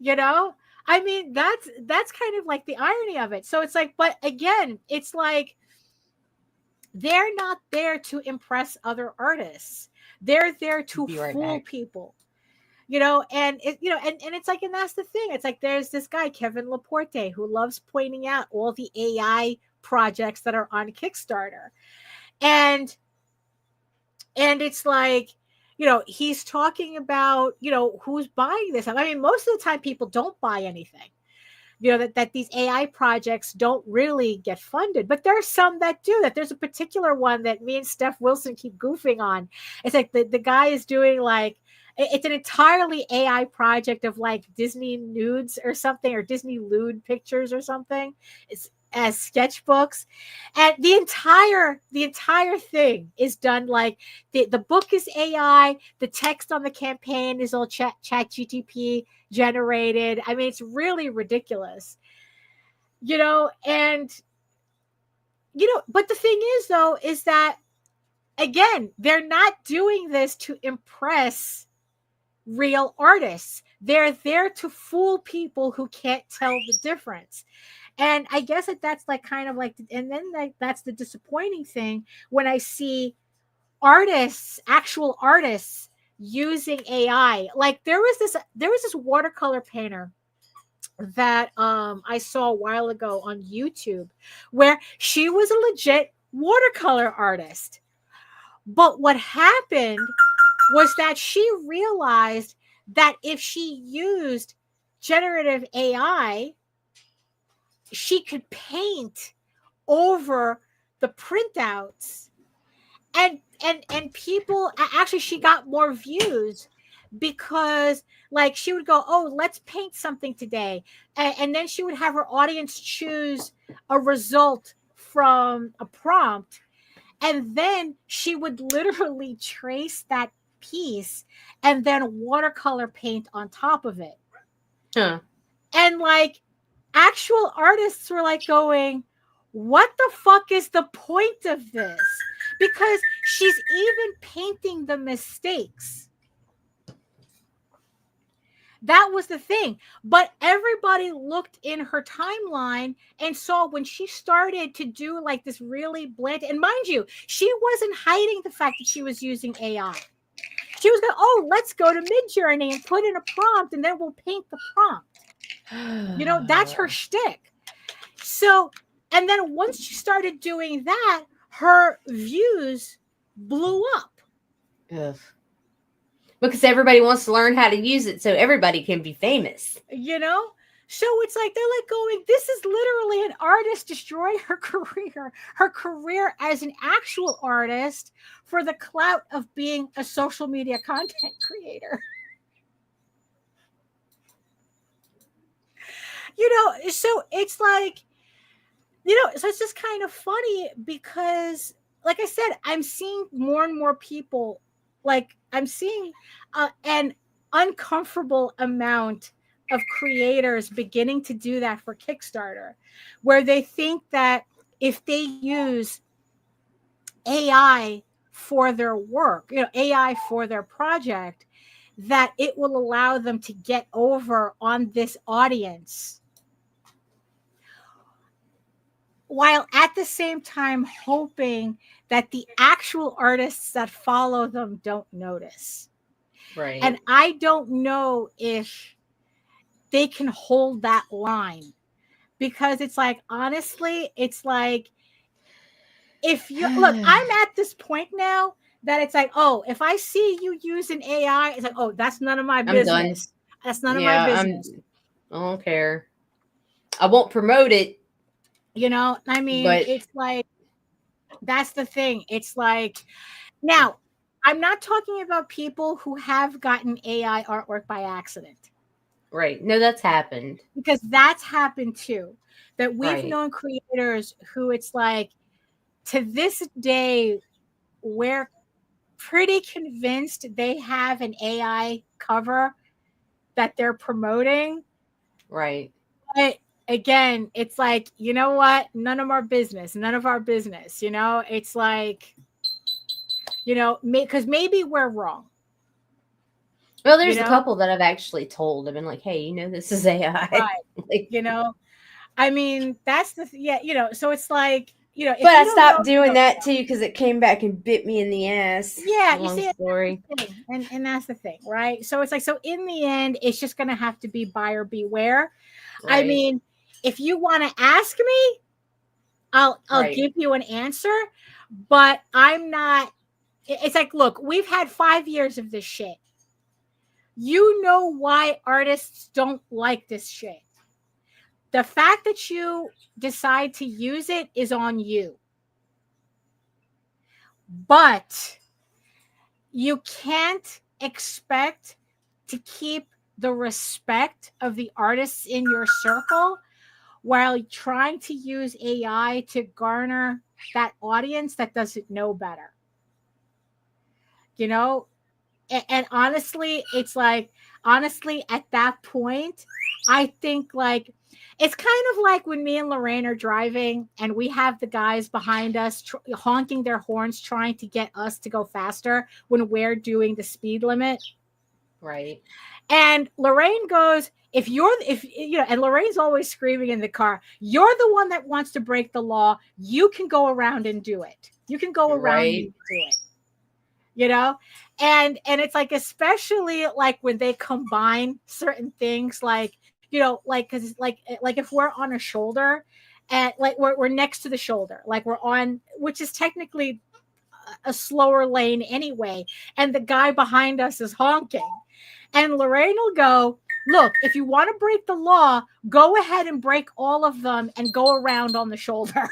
I mean, that's kind of like the irony of it. So it's like, but again, it's like they're not there to impress other artists. They're there to fool people. And it's like, and that's the thing. It's like, there's this guy, Kevin Laporte, who loves pointing out all the AI projects that are on Kickstarter. And it's like, he's talking about, who's buying this. I mean, most of the time people don't buy anything, that these AI projects don't really get funded, but there are some that do. That there's a particular one that me and Steph Wilson keep goofing on. It's like the guy is doing like, it's an entirely AI project of like Disney nudes or something, or Disney lewd pictures or something. It's as sketchbooks, and the entire thing is done like the book is AI, the text on the campaign is all chat GTP generated. I mean, it's really ridiculous, and but the thing is though is that, again, they're not doing this to impress real artists. They're there to fool people who can't tell the difference. And I guess that's like kind of like, and then that's the disappointing thing when I see actual artists using AI. Like there was this watercolor painter that I saw a while ago on YouTube where she was a legit watercolor artist. But what happened was that she realized that if she used generative AI, she could paint over the printouts, and people actually, she got more views because like she would go, oh, let's paint something today, and then she would have her audience choose a result from a prompt, and then she would literally trace that piece and then watercolor paint on top of it. And like actual artists were like going, what the fuck is the point of this? Because she's even painting the mistakes. That was the thing. But everybody looked in her timeline and saw when she started to do like this really bland, and mind you, she wasn't hiding the fact that she was using AI. She was going, oh, let's go to Midjourney and put in a prompt and then we'll paint the prompt. That's her shtick. So, and then once she started doing that, her views blew up.
Ugh. Because everybody wants to learn how to use it so everybody can be famous.
So it's like they're like going, this is literally an artist destroying her career as an actual artist for the clout of being a social media content creator. So it's like, so it's just kind of funny because, like I said, I'm seeing more and more people, like I'm seeing an uncomfortable amount of creators beginning to do that for Kickstarter, where they think that if they use AI for their work, AI for their project, that it will allow them to get over on this audience, while at the same time hoping that the actual artists that follow them don't notice.
Right.
And I don't know if they can hold that line, because it's like, honestly, it's like, if you look, I'm at this point now that it's like, oh, if I see you using AI, it's like, oh, that's none of my business. That's none of my business.
I don't care. I won't promote it.
I mean, it's like, that's the thing. It's like, now, I'm not talking about people who have gotten AI artwork by accident.
Right. No, that's happened.
Because that's happened too. That we've known creators who it's like, to this day, we're pretty convinced they have an AI cover that they're promoting.
Right.
But again, it's like, you know what? None of our business. It's like, because maybe we're wrong.
Well, there's a couple that I've actually told. I've been like, hey, this is AI.
Right. I mean, that's the, so it's like,
but I stopped doing that too, because it came back and bit me in the ass.
Yeah,
Long story.
And that's the thing, right? So it's like, so in the end, it's just going to have to be buyer beware. Right. I mean, if you want to ask me, I'll give you an answer, but I'm not. It's like, look, we've had 5 years of this shit. You know why artists don't like this shit. The fact that you decide to use it is on you. But you can't expect to keep the respect of the artists in your circle while trying to use AI to garner that audience that doesn't know better. And honestly, it's like, at that point, I think like, it's kind of like when me and Lorraine are driving and we have the guys behind us honking their horns, trying to get us to go faster when we're doing the speed limit.
Right.
And Lorraine goes, and Lorraine's always screaming in the car, you're the one that wants to break the law. You can go around and do it. You can go around and do it. And it's like, especially like when they combine certain things, like, because like if we're on a shoulder and like we're next to the shoulder, like we're on, which is technically a slower lane anyway, and the guy behind us is honking, and Lorraine will go, look, if you want to break the law, go ahead and break all of them and go around on the shoulder.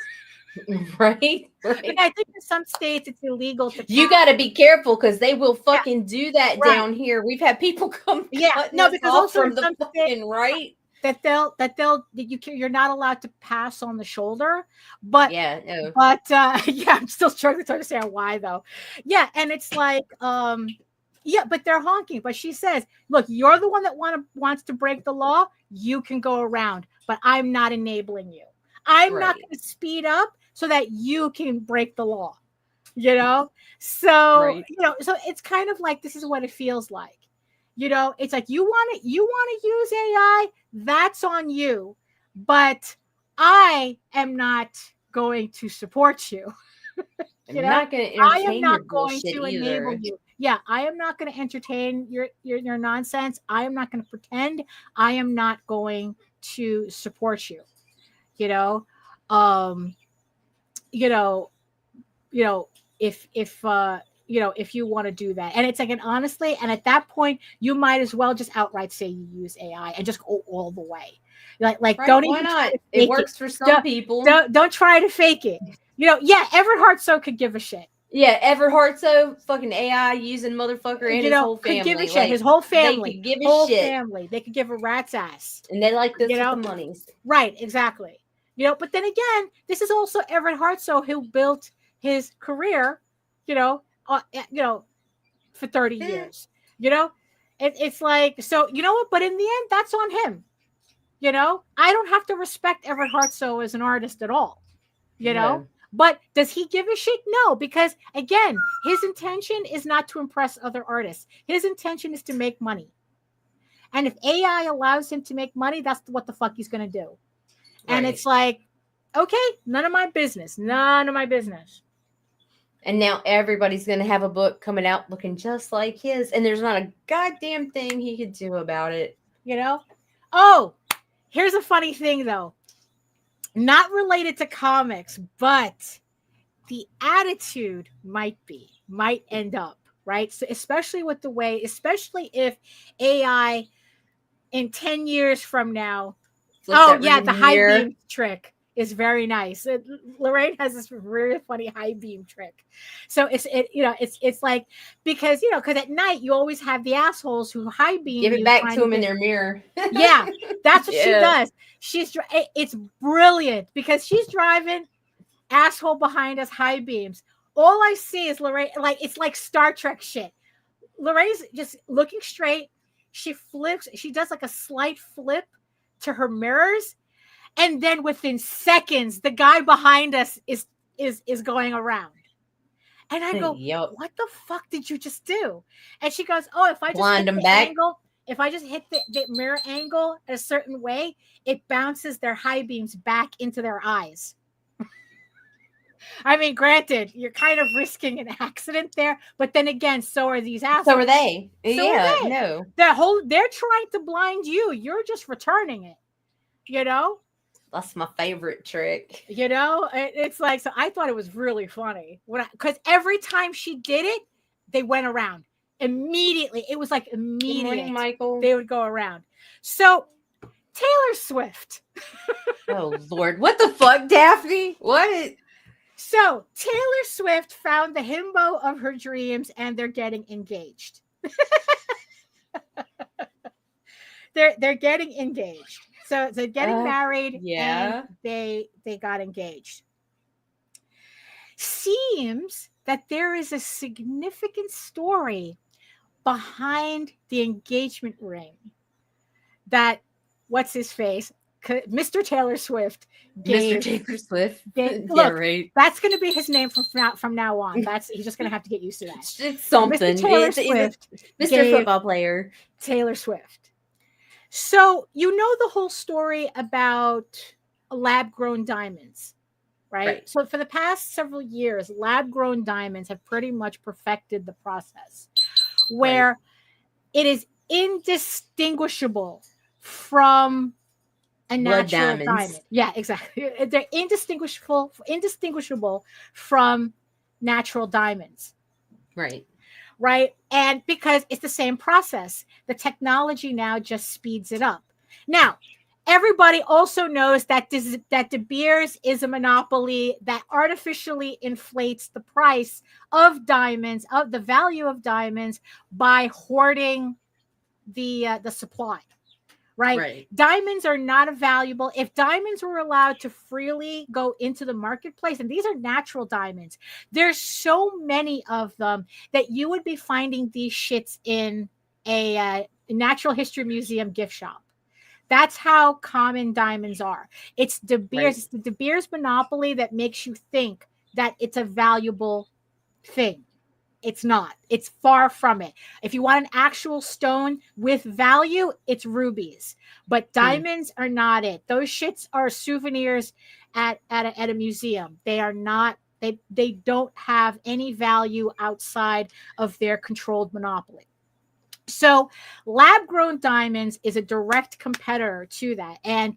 Right.
And I think in some states it's illegal to.
You got to be careful, because they will fucking do that down here. We've had people come.
Yeah, no, because also
from the fucking right.
You're not allowed to pass on the shoulder, but I'm still struggling to understand why though. Yeah, and it's like, but they're honking. But she says, look, you're the one that wants to break the law. You can go around, but I'm not enabling you. I'm not going to speed up so that you can break the law. So so it's kind of like, this is what it feels like. It's like, you want to use AI, that's on you, but I am not going to support you.
I'm not going to
I am not going to enable you. Yeah, I am not going to entertain your nonsense. I am not going to pretend. I am not going to support you. If you want to do that. And it's like, and honestly, and at that point, you might as well just outright say you use AI and just go all the way. Like don't even. Why
not? It works for some people.
Don't try to fake it. Everett Hartsoe could give a shit.
Yeah, Everett Hartsoe, fucking AI using motherfucker, and his whole family.
Could give a shit. Like, his whole family.
They could give a shit.
Family. They could give a rat's ass.
And they like this with the monies.
Right, exactly. But then again, this is also Everett Hartsoe, who built his career, for 30 years. It's like, so you know what? But in the end, that's on him. I don't have to respect Everett Hartsoe as an artist at all. But does he give a shit? No, because again, his intention is not to impress other artists. His intention is to make money. And if AI allows him to make money, that's what the fuck he's going to do. And it's like, okay, none of my business. None of my business.
And now everybody's going to have a book coming out looking just like his. And there's not a goddamn thing he could do about it.
You know? Oh, here's a funny thing, though. Not related to comics, but the attitude might end up, right? So especially with the way, especially if AI in 10 years from now, the high beam trick is very nice. Lorraine has this really funny high beam trick. So it's like, because at night you always have the assholes who high beam.
Give it back to them in their mirror.
Yeah, that's what she does. It's brilliant because she's driving, asshole behind us, high beams. All I see is Lorraine, like it's like Star Trek shit. Lorraine's just looking straight. She flips. She does like a slight flip to her mirrors. And then within seconds, the guy behind us is going around. And I go, what the fuck did you just do? And she goes, oh, if I just hit the mirror angle a certain way, it bounces their high beams back into their eyes. I mean, granted, you're kind of risking an accident there, but then again, so are these assholes.
So are they.
No. They're trying to blind you. You're just returning it.
That's my favorite trick.
It's like, so I thought it was really funny because every time she did it, they went around immediately. It was like immediate.
Good morning, Michael.
They would go around. So Taylor Swift.
Oh Lord, what the fuck, Daphne? What?
So Taylor Swift found the himbo of her dreams, and they're getting engaged. They're getting engaged. So they're getting married, and they got engaged. Seems that there is a significant story behind the engagement ring that what's his face, Mr. Taylor Swift gave.
Mr. Taylor Swift.
Look, right. That's going to be his name from now on. He's just going to have to get used to that.
It's something.
Mr. Taylor Swift,
Mr. Football player.
Taylor Swift. So the whole story about lab-grown diamonds, right? So for the past several years, lab-grown diamonds have pretty much perfected the process where it is indistinguishable from a natural diamond. Yeah, exactly. They're indistinguishable from natural diamonds. Right. And because it's the same process, the technology now just speeds it up. Now, everybody also knows that De Beers is a monopoly that artificially inflates the price of diamonds, of the value of diamonds, by hoarding the supply. Right. Diamonds are not valuable. If diamonds were allowed to freely go into the marketplace, and these are natural diamonds, there's so many of them that you would be finding these shits in a natural history museum gift shop. That's how common diamonds are. It's De Beers. It's the De Beers monopoly that makes you think that it's a valuable thing. It's not. It's far from it. If you want an actual stone with value, it's rubies. But diamonds are not it. Those shits are souvenirs at a museum. They are not. They don't have any value outside of their controlled monopoly. So lab-grown diamonds is a direct competitor to that. And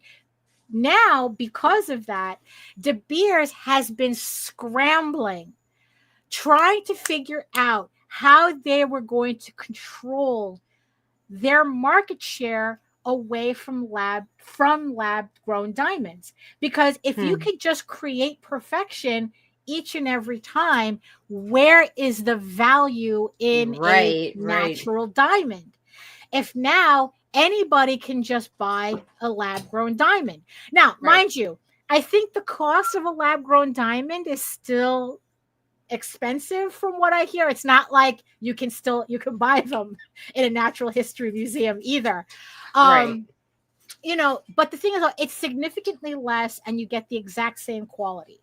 now, because of that, De Beers has been scrambling, trying to figure out how they were going to control their market share away from lab-grown diamonds. Because if you could just create perfection each and every time, where is the value in a natural diamond? If now anybody can just buy a lab-grown diamond. Now, mind you, I think the cost of a lab-grown diamond is still expensive from what I hear. It's not like you can buy them in a natural history museum either. But the thing is, it's significantly less and you get the exact same quality.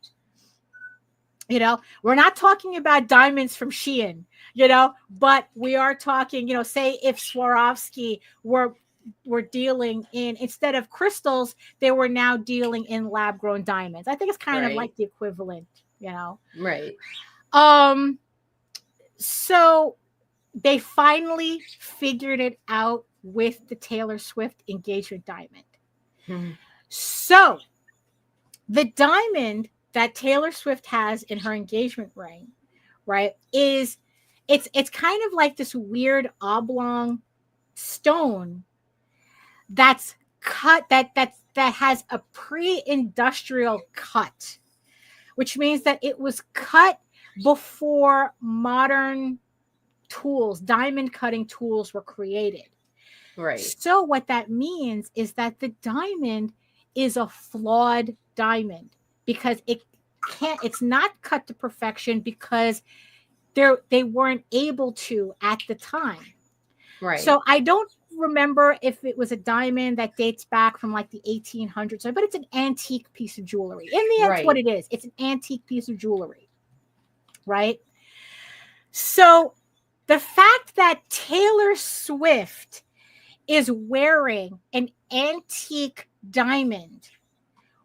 You know, we're not talking about diamonds from Shein, you know, but we are talking, you know, say if Swarovski were dealing in, instead of crystals, they were now dealing in lab grown diamonds. I think it's kind of like the equivalent, you know.
Right.
So they finally figured it out with the Taylor Swift engagement diamond.
Hmm.
So the diamond that Taylor Swift has in her engagement ring, right, is it's kind of like this weird oblong stone that's cut, that has a pre-industrial cut, which means that it was cut before modern tools, diamond cutting tools, were created.
Right.
So what that means is that the diamond is a flawed diamond, because it's not cut to perfection, because they weren't able to at the time.
Right.
So I don't remember if it was a diamond that dates back from like the 1800s, but it's an antique piece of jewelry. In the end, it's what it is. It's an antique piece of jewelry, right? So the fact that Taylor Swift is wearing an antique diamond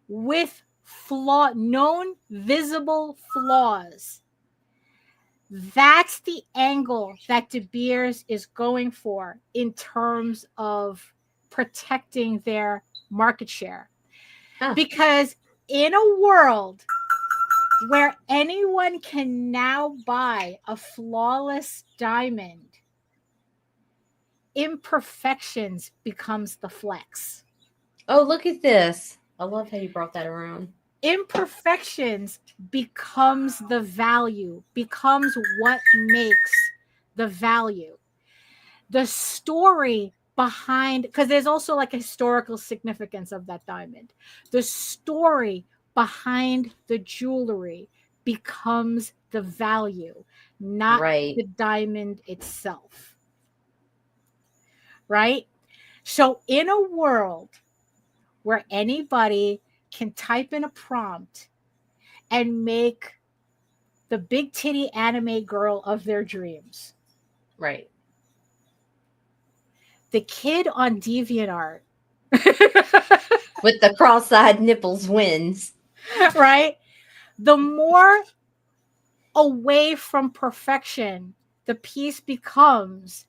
with known visible flaws, that's the angle that De Beers is going for in terms of protecting their market share. Because in a world where anyone can now buy a flawless diamond, imperfections becomes the flex.
Oh, look at this. I love how you brought that around.
Imperfections becomes the value, becomes what makes the value. The story behind, because there's also like a historical significance of that diamond. The story behind the jewelry becomes the value, not the diamond itself. Right? So in a world where anybody can type in a prompt and make the big titty anime girl of their dreams.
Right.
The kid on DeviantArt
with the cross-eyed nipples wins.
Right? The more away from perfection the piece becomes,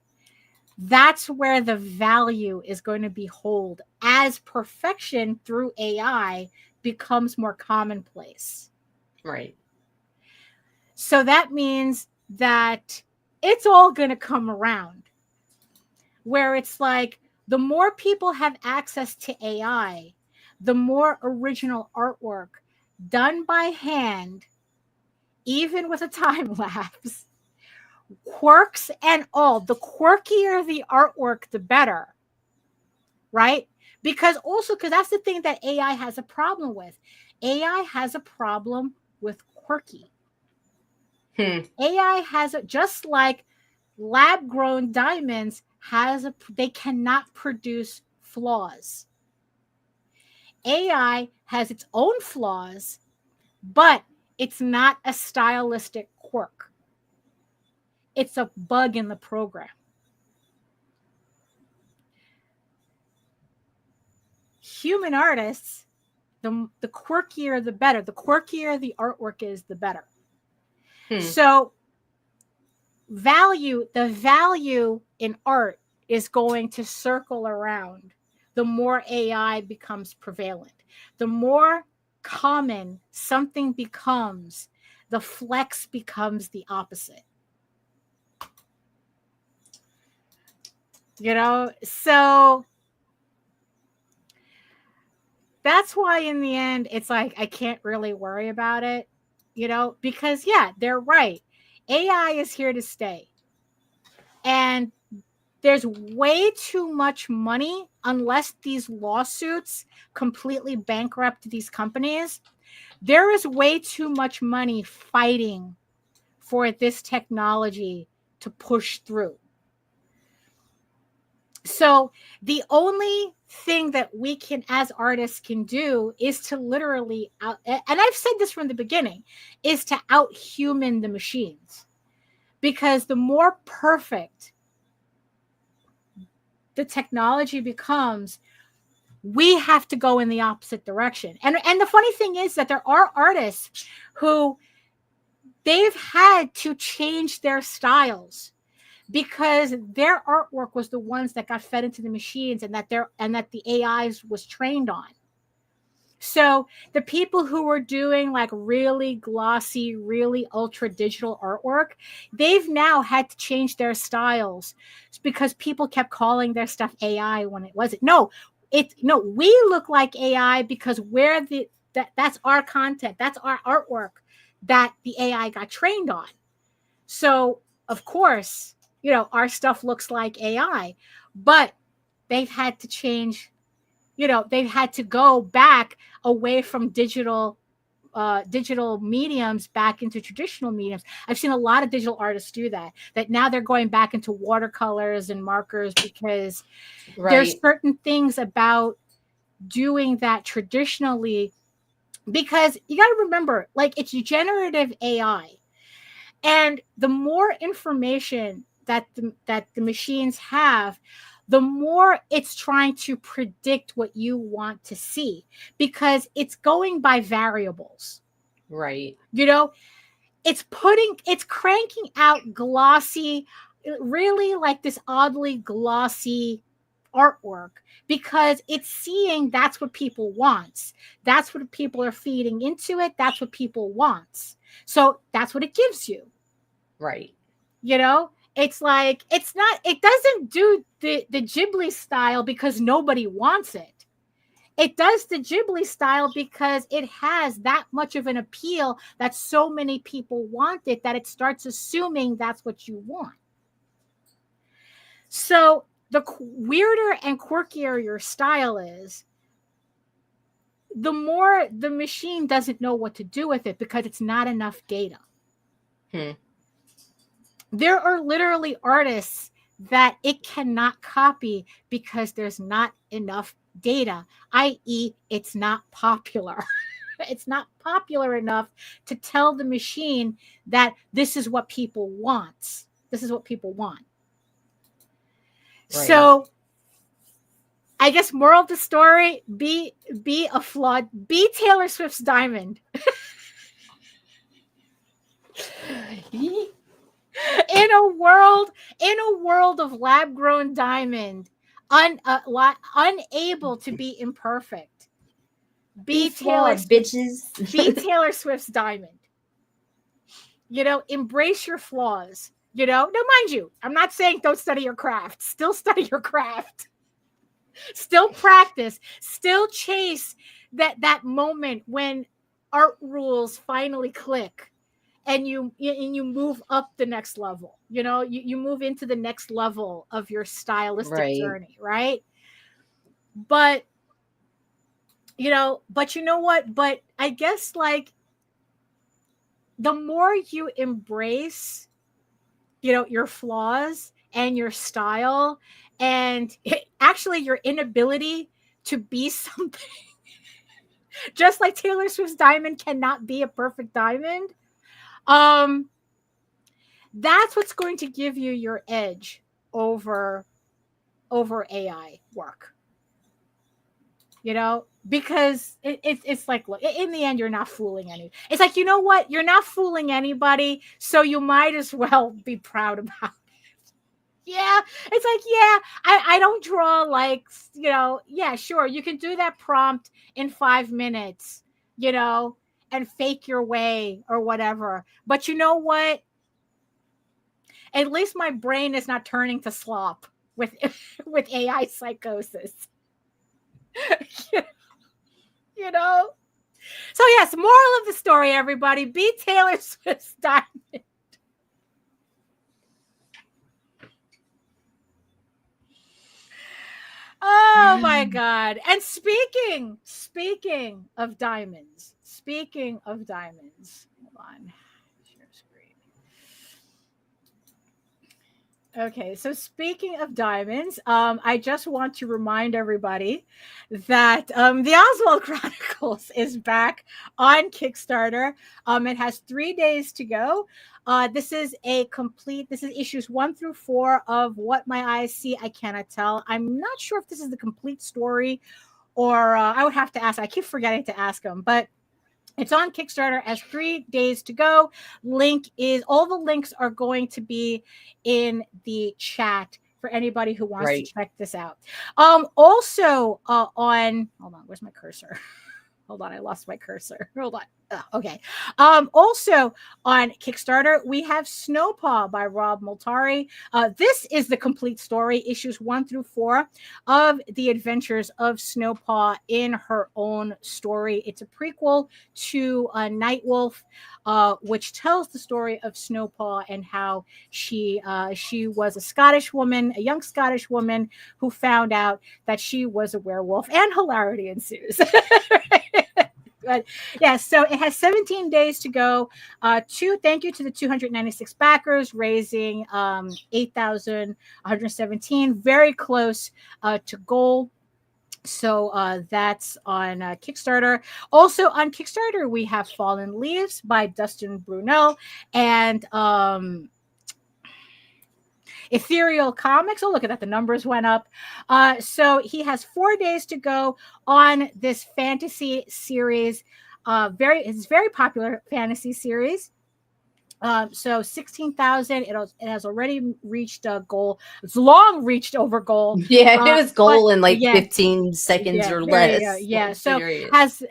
that's where the value is going to be held, as perfection through AI becomes more commonplace.
Right.
So that means that it's all going to come around, where it's like the more people have access to AI, the more original artwork done by hand, even with a time lapse, quirks and all, the quirkier the artwork, the better. Right? Because that's the thing that AI has a problem with. AI has a problem with quirky. AI has just like lab grown diamonds they cannot produce flaws. AI has its own flaws, but it's not a stylistic quirk. It's a bug in the program. Human artists, the quirkier the better. The quirkier the artwork is, the better. So the value in art is going to circle around the more AI becomes prevalent. The more common something becomes, the flex becomes the opposite. You know, so that's why in the end, it's like, I can't really worry about it, you know, because they're right. AI is here to stay. And there's way too much money, unless these lawsuits completely bankrupt these companies. There is way too much money fighting for this technology to push through. So the only thing that we can, as artists, can do is to literally and I've said this from the beginning, is to out-human the machines. Because the more perfect the technology becomes, we have to go in the opposite direction. And the funny thing is that there are artists who they've had to change their styles because their artwork was the ones that got fed into the machines and that the AIs was trained on. So the people who were doing like really glossy, really ultra digital artwork, they've now had to change their styles because people kept calling their stuff AI when it wasn't. No, we look like AI because that's our content, that's our artwork that the AI got trained on. So of course, our stuff looks like AI, but they've had to change. They've had to go back away from digital mediums back into traditional mediums. I've seen a lot of digital artists do that now they're going back into watercolors and markers because there's certain things about doing that traditionally, because you got to remember, like, it's generative AI, and the more information that the machines have, the more it's trying to predict what you want to see, because it's going by variables.
Right.
It's cranking out glossy, really like this oddly glossy artwork because it's seeing that's what people want. That's what people are feeding into it. That's what people want. So that's what it gives you.
Right.
It's like, it doesn't do the Ghibli style because nobody wants it. It does the Ghibli style because it has that much of an appeal that so many people want it that it starts assuming that's what you want. So the weirder and quirkier your style is, the more the machine doesn't know what to do with it because it's not enough data. There are literally artists that it cannot copy because there's not enough data, i.e., it's not popular. It's not popular enough to tell the machine that this is what people want. This is what people want. Right. So I guess moral of the story, be a flawed, be Taylor Swift's diamond. In a world of lab-grown diamond, unable to be imperfect, be Taylor
bitches.
Be Taylor Swift's diamond. Embrace your flaws. Now, mind you, I'm not saying don't study your craft. Still study your craft. Still practice. Still chase that moment when art rules finally click. And you move up the next level, you move into the next level of your stylistic journey, right? But you know what? But I guess, like, the more you embrace, your flaws and your style, and actually your inability to be something, just like Taylor Swift's diamond cannot be a perfect diamond. That's what's going to give you your edge over AI work. Because it's like, look, in the end, you're not fooling anyone. It's like, you know what? You're not fooling anybody, so you might as well be proud about it. Yeah, it's like, yeah, I don't draw like, yeah, sure, you can do that prompt in 5 minutes, and fake your way or whatever. But you know what? At least my brain is not turning to slop with AI psychosis. So yes, moral of the story, everybody, be Taylor Swift's diamond. Oh my God. And speaking of diamonds, hold on. Share screen. Okay, so speaking of diamonds, I just want to remind everybody that the Oswald Chronicles is back on Kickstarter. It has 3 days to go. This is issues 1 through 4 of What My Eyes See, I Cannot Tell. I'm not sure if this is the complete story, or I would have to ask. I keep forgetting to ask them, but it's on Kickstarter, has 3 days to go. All the links are going to be in the chat for anybody who wants to check this out. Also on, hold on, where's my cursor? Hold on, I lost my cursor. Hold on. Okay. Also on Kickstarter, we have Snowball by Rob Multari. This is the complete story, issues 1 through 4 of the adventures of Snowball in her own story. It's a prequel to Nightwolf, which tells the story of Snowball and how she was a young Scottish woman who found out that she was a werewolf, and hilarity ensues. But yeah, so it has 17 days to go. Thank you to the 296 backers, raising 8,117, very close to goal. So that's on Kickstarter. Also on Kickstarter, we have Fallen Leaves by Dustin Brunel and Ethereal Comics. Oh, look at that. The numbers went up. So he has 4 days to go on this fantasy series. It's very popular fantasy series. So 16,000. It has already reached a goal. It's long reached over goal.
Yeah, it was goal in like 15 seconds or less.
Yeah. So it has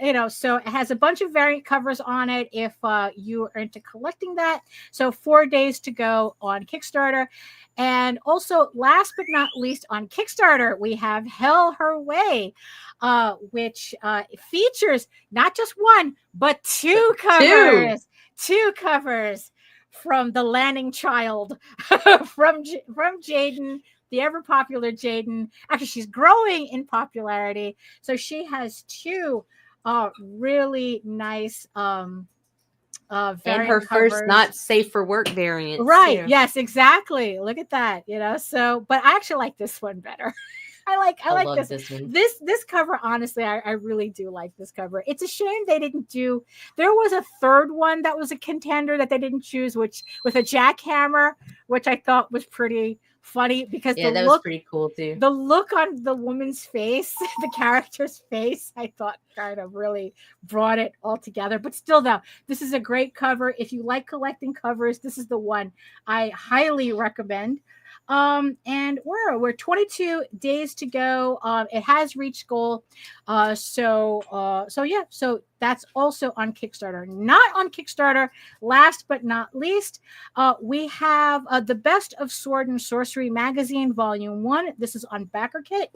a bunch of variant covers on it if you are into collecting that. So 4 days to go on Kickstarter. And also, last but not least, on Kickstarter, we have Hell Her Way, which features not just one, but two covers. Two covers from the Lanning child, from Jaden, the ever popular Jaden. Actually, she's growing in popularity. So she has two really nice
and her first not safe for work variant.
Right. Too. Yes, exactly. Look at that. So, but I actually like this one better. I like this one. This cover, honestly, I really do like this cover. It's a shame they didn't do. There was a third one that was a contender that they didn't choose, which with a jackhammer, which I thought was pretty funny because
that was pretty cool too.
The look on the woman's face, the character's face, I thought kind of really brought it all together. But still, though, this is a great cover. If you like collecting covers, this is the one I highly recommend. And we're 22 days to go. It has reached goal. So that's also on Kickstarter. Not on Kickstarter, last but not least, we have the Best of Sword and Sorcery magazine, volume 1. This is on BackerKit.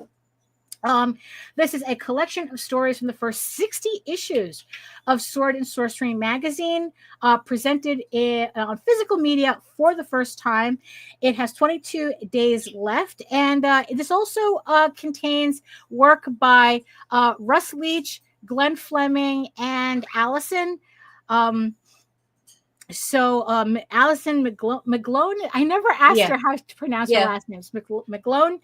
This is a collection of stories from the first 60 issues of Sword and Sorcery magazine, presented on physical media for the first time. It has 22 days left, and this also contains work by Russ Leach, Glenn Fleming, and Allison. Allison McGlone, I never asked her how to pronounce her last name. It's McGlone.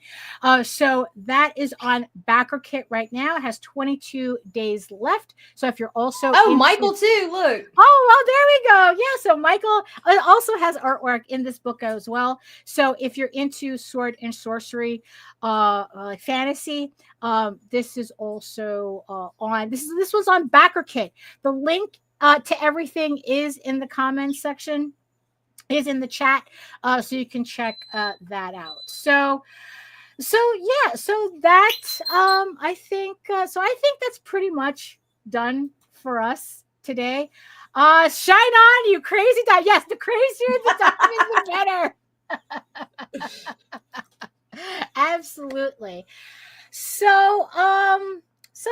So that is on BackerKit right now. It has 22 days left. So if you're also
Michael too, look.
Oh, there we go. Yeah, so Michael also has artwork in this book as well. So if you're into Sword and Sorcery fantasy, this is also on. This was on BackerKit. The link to everything is in the comments section, is in the chat, so you can check that out. So that I think that's pretty much done for us today. Shine on, you crazy dog. Yes, the crazier the diamond, the better. Absolutely. So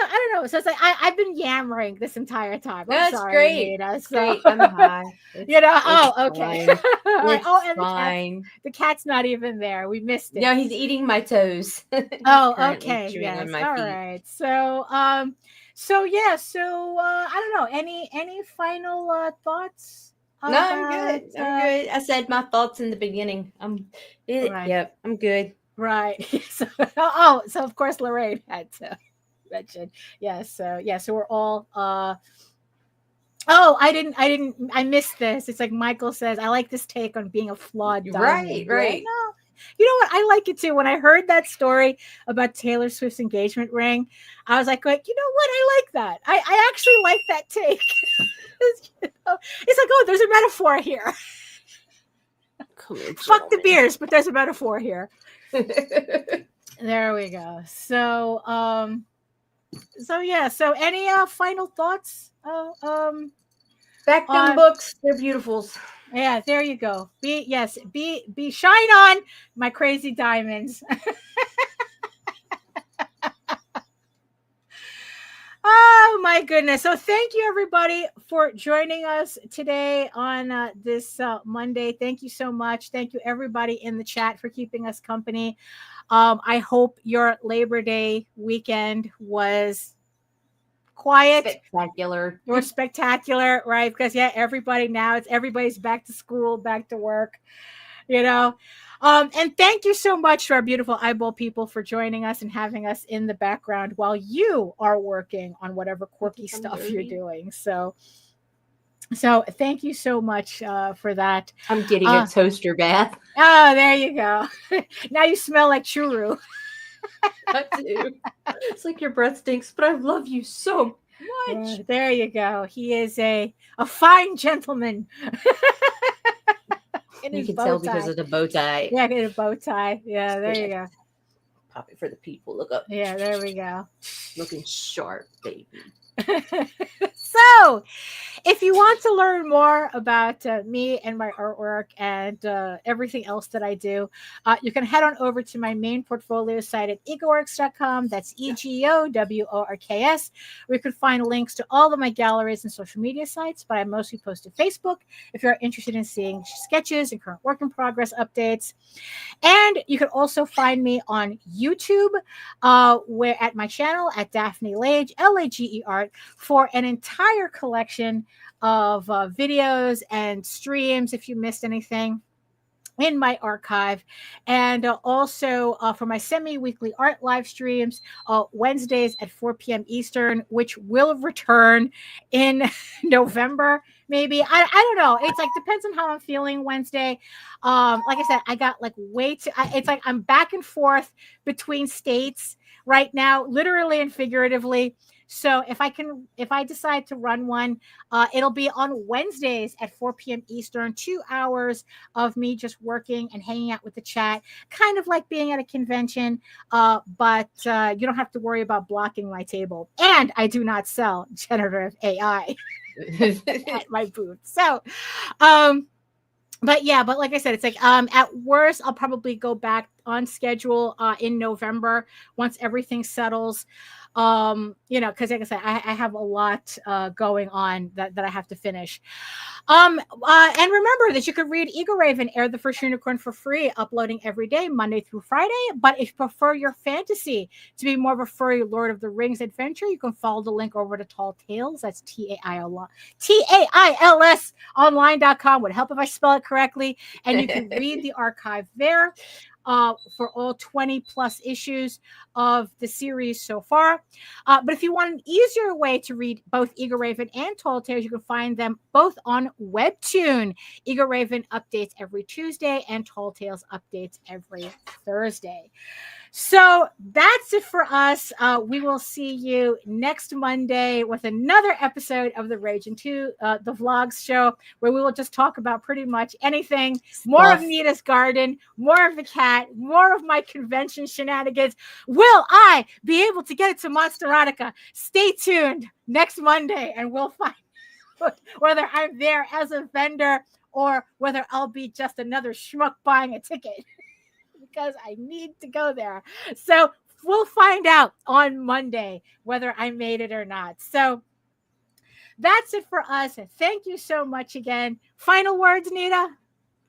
I don't know. So it's like I've been yammering this entire time.
That's great.
Nina, so.
Great. I'm high.
Okay.
It's fine.
The cat's not even there. We missed it.
No, he's eating my toes.
Okay. Yes. All right. So I don't know. Any final thoughts
No, I'm good. I'm good. I said my thoughts in the beginning.
Right.
Yep, I'm good.
Right. So of course Lorraine had to mention. Yes. So we're all. Oh, I missed this. It's like Michael says, I like this take on being a flawed diamond.
Right.
No. You know what? I like it too. When I heard that story about Taylor Swift's engagement ring, I was like, you know what? I like that. I actually like that take. It's like, oh, there's a metaphor here. Fuck the beers, but there's a metaphor here. There we go. So So any final thoughts?
Back them books. They're beautifuls.
Yeah, there you go. Be shine on my crazy diamonds. Oh my goodness. So thank you everybody for joining us today on this Monday. Thank you so much. Thank you everybody in the chat for keeping us company. I hope your Labor Day weekend was quiet, spectacular, right? Because everybody's back to school, back to work, and thank you so much to our beautiful eyeball people for joining us and having us in the background while you are working on whatever quirky stuff you're doing. So thank you so much for that.
I'm getting a toaster bath.
Oh, there you go. Now you smell like churu.
I do. It's like your breath stinks, but I love you so much.
There you go. He is a fine gentleman.
You can tell because of the bow tie.
Yeah, in a bow tie. Yeah, there you go.
Pop it for the people. Look up.
Yeah, there we go.
Looking sharp, baby.
So, if you want to learn more about me and my artwork and everything else that I do, you can head on over to my main portfolio site at egoworks.com. That's EGOWORKS, where you can find links to all of my galleries and social media sites, but I mostly post to Facebook if you're interested in seeing sketches and current work in progress updates. And you can also find me on YouTube, where at my channel at Daphne Lage, Lage Art, for an entire collection of videos and streams if you missed anything in my archive, and also for my semi-weekly art live streams Wednesdays at 4 p.m. Eastern, which will return in November. Maybe I don't know. It's like depends on how I'm feeling Wednesday. Like I said, I got like way too. It's like I'm back and forth between states right now, literally and figuratively. So if I decide to run one, it'll be on Wednesdays at 4 p.m. Eastern, 2 hours of me just working and hanging out with the chat, kind of like being at a convention, but you don't have to worry about blocking my table. And I do not sell generative AI at my booth. So, but like I said, it's like at worst, I'll probably go back on schedule in November once everything settles. Because like I said, I have a lot going on that I have to finish. And remember that you could read Eagle Raven, Air the First Unicorn for free, uploading every day, Monday through Friday. But if you prefer your fantasy to be more of a furry Lord of the Rings adventure, you can follow the link over to Tall Tales. That's TAILS online.com. Would help if I spell it correctly. And you can read the archive there. For all 20 plus issues of the series so far. But if you want an easier way to read both Eagle Raven and Tall Tales, you can find them both on Webtoon. Eagle Raven updates every Tuesday and Tall Tales updates every Thursday. So that's it for us. We will see you next Monday with another episode of the Ragin 2, the vlogs show, where we will just talk about pretty much anything. More of Nita's garden, more of the cat, more of my convention shenanigans. Will I be able to get it to Monsterotica? Stay tuned next Monday and we'll find whether I'm there as a vendor or whether I'll be just another schmuck buying a ticket. Because I need to go there. So we'll find out on Monday whether I made it or not. So that's it for us. Thank you so much again. Final words, Nita?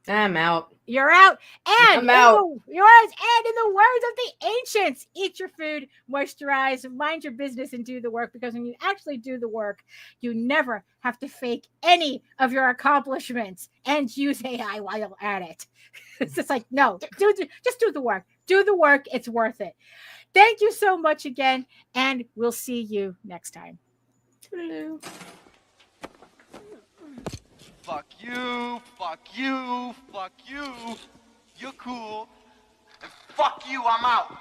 I'm out.
You're out. And
I'm out.
and in the words of the ancients, eat your food, moisturize, mind your business, and do the work. Because when you actually do the work, you never have to fake any of your accomplishments and use AI while you're at it. It's just like, no, just do the work. Do the work. It's worth it. Thank you so much again, and we'll see you next time.
Toodaloo.
Fuck you, fuck you, fuck you. You're cool. And fuck you, I'm out.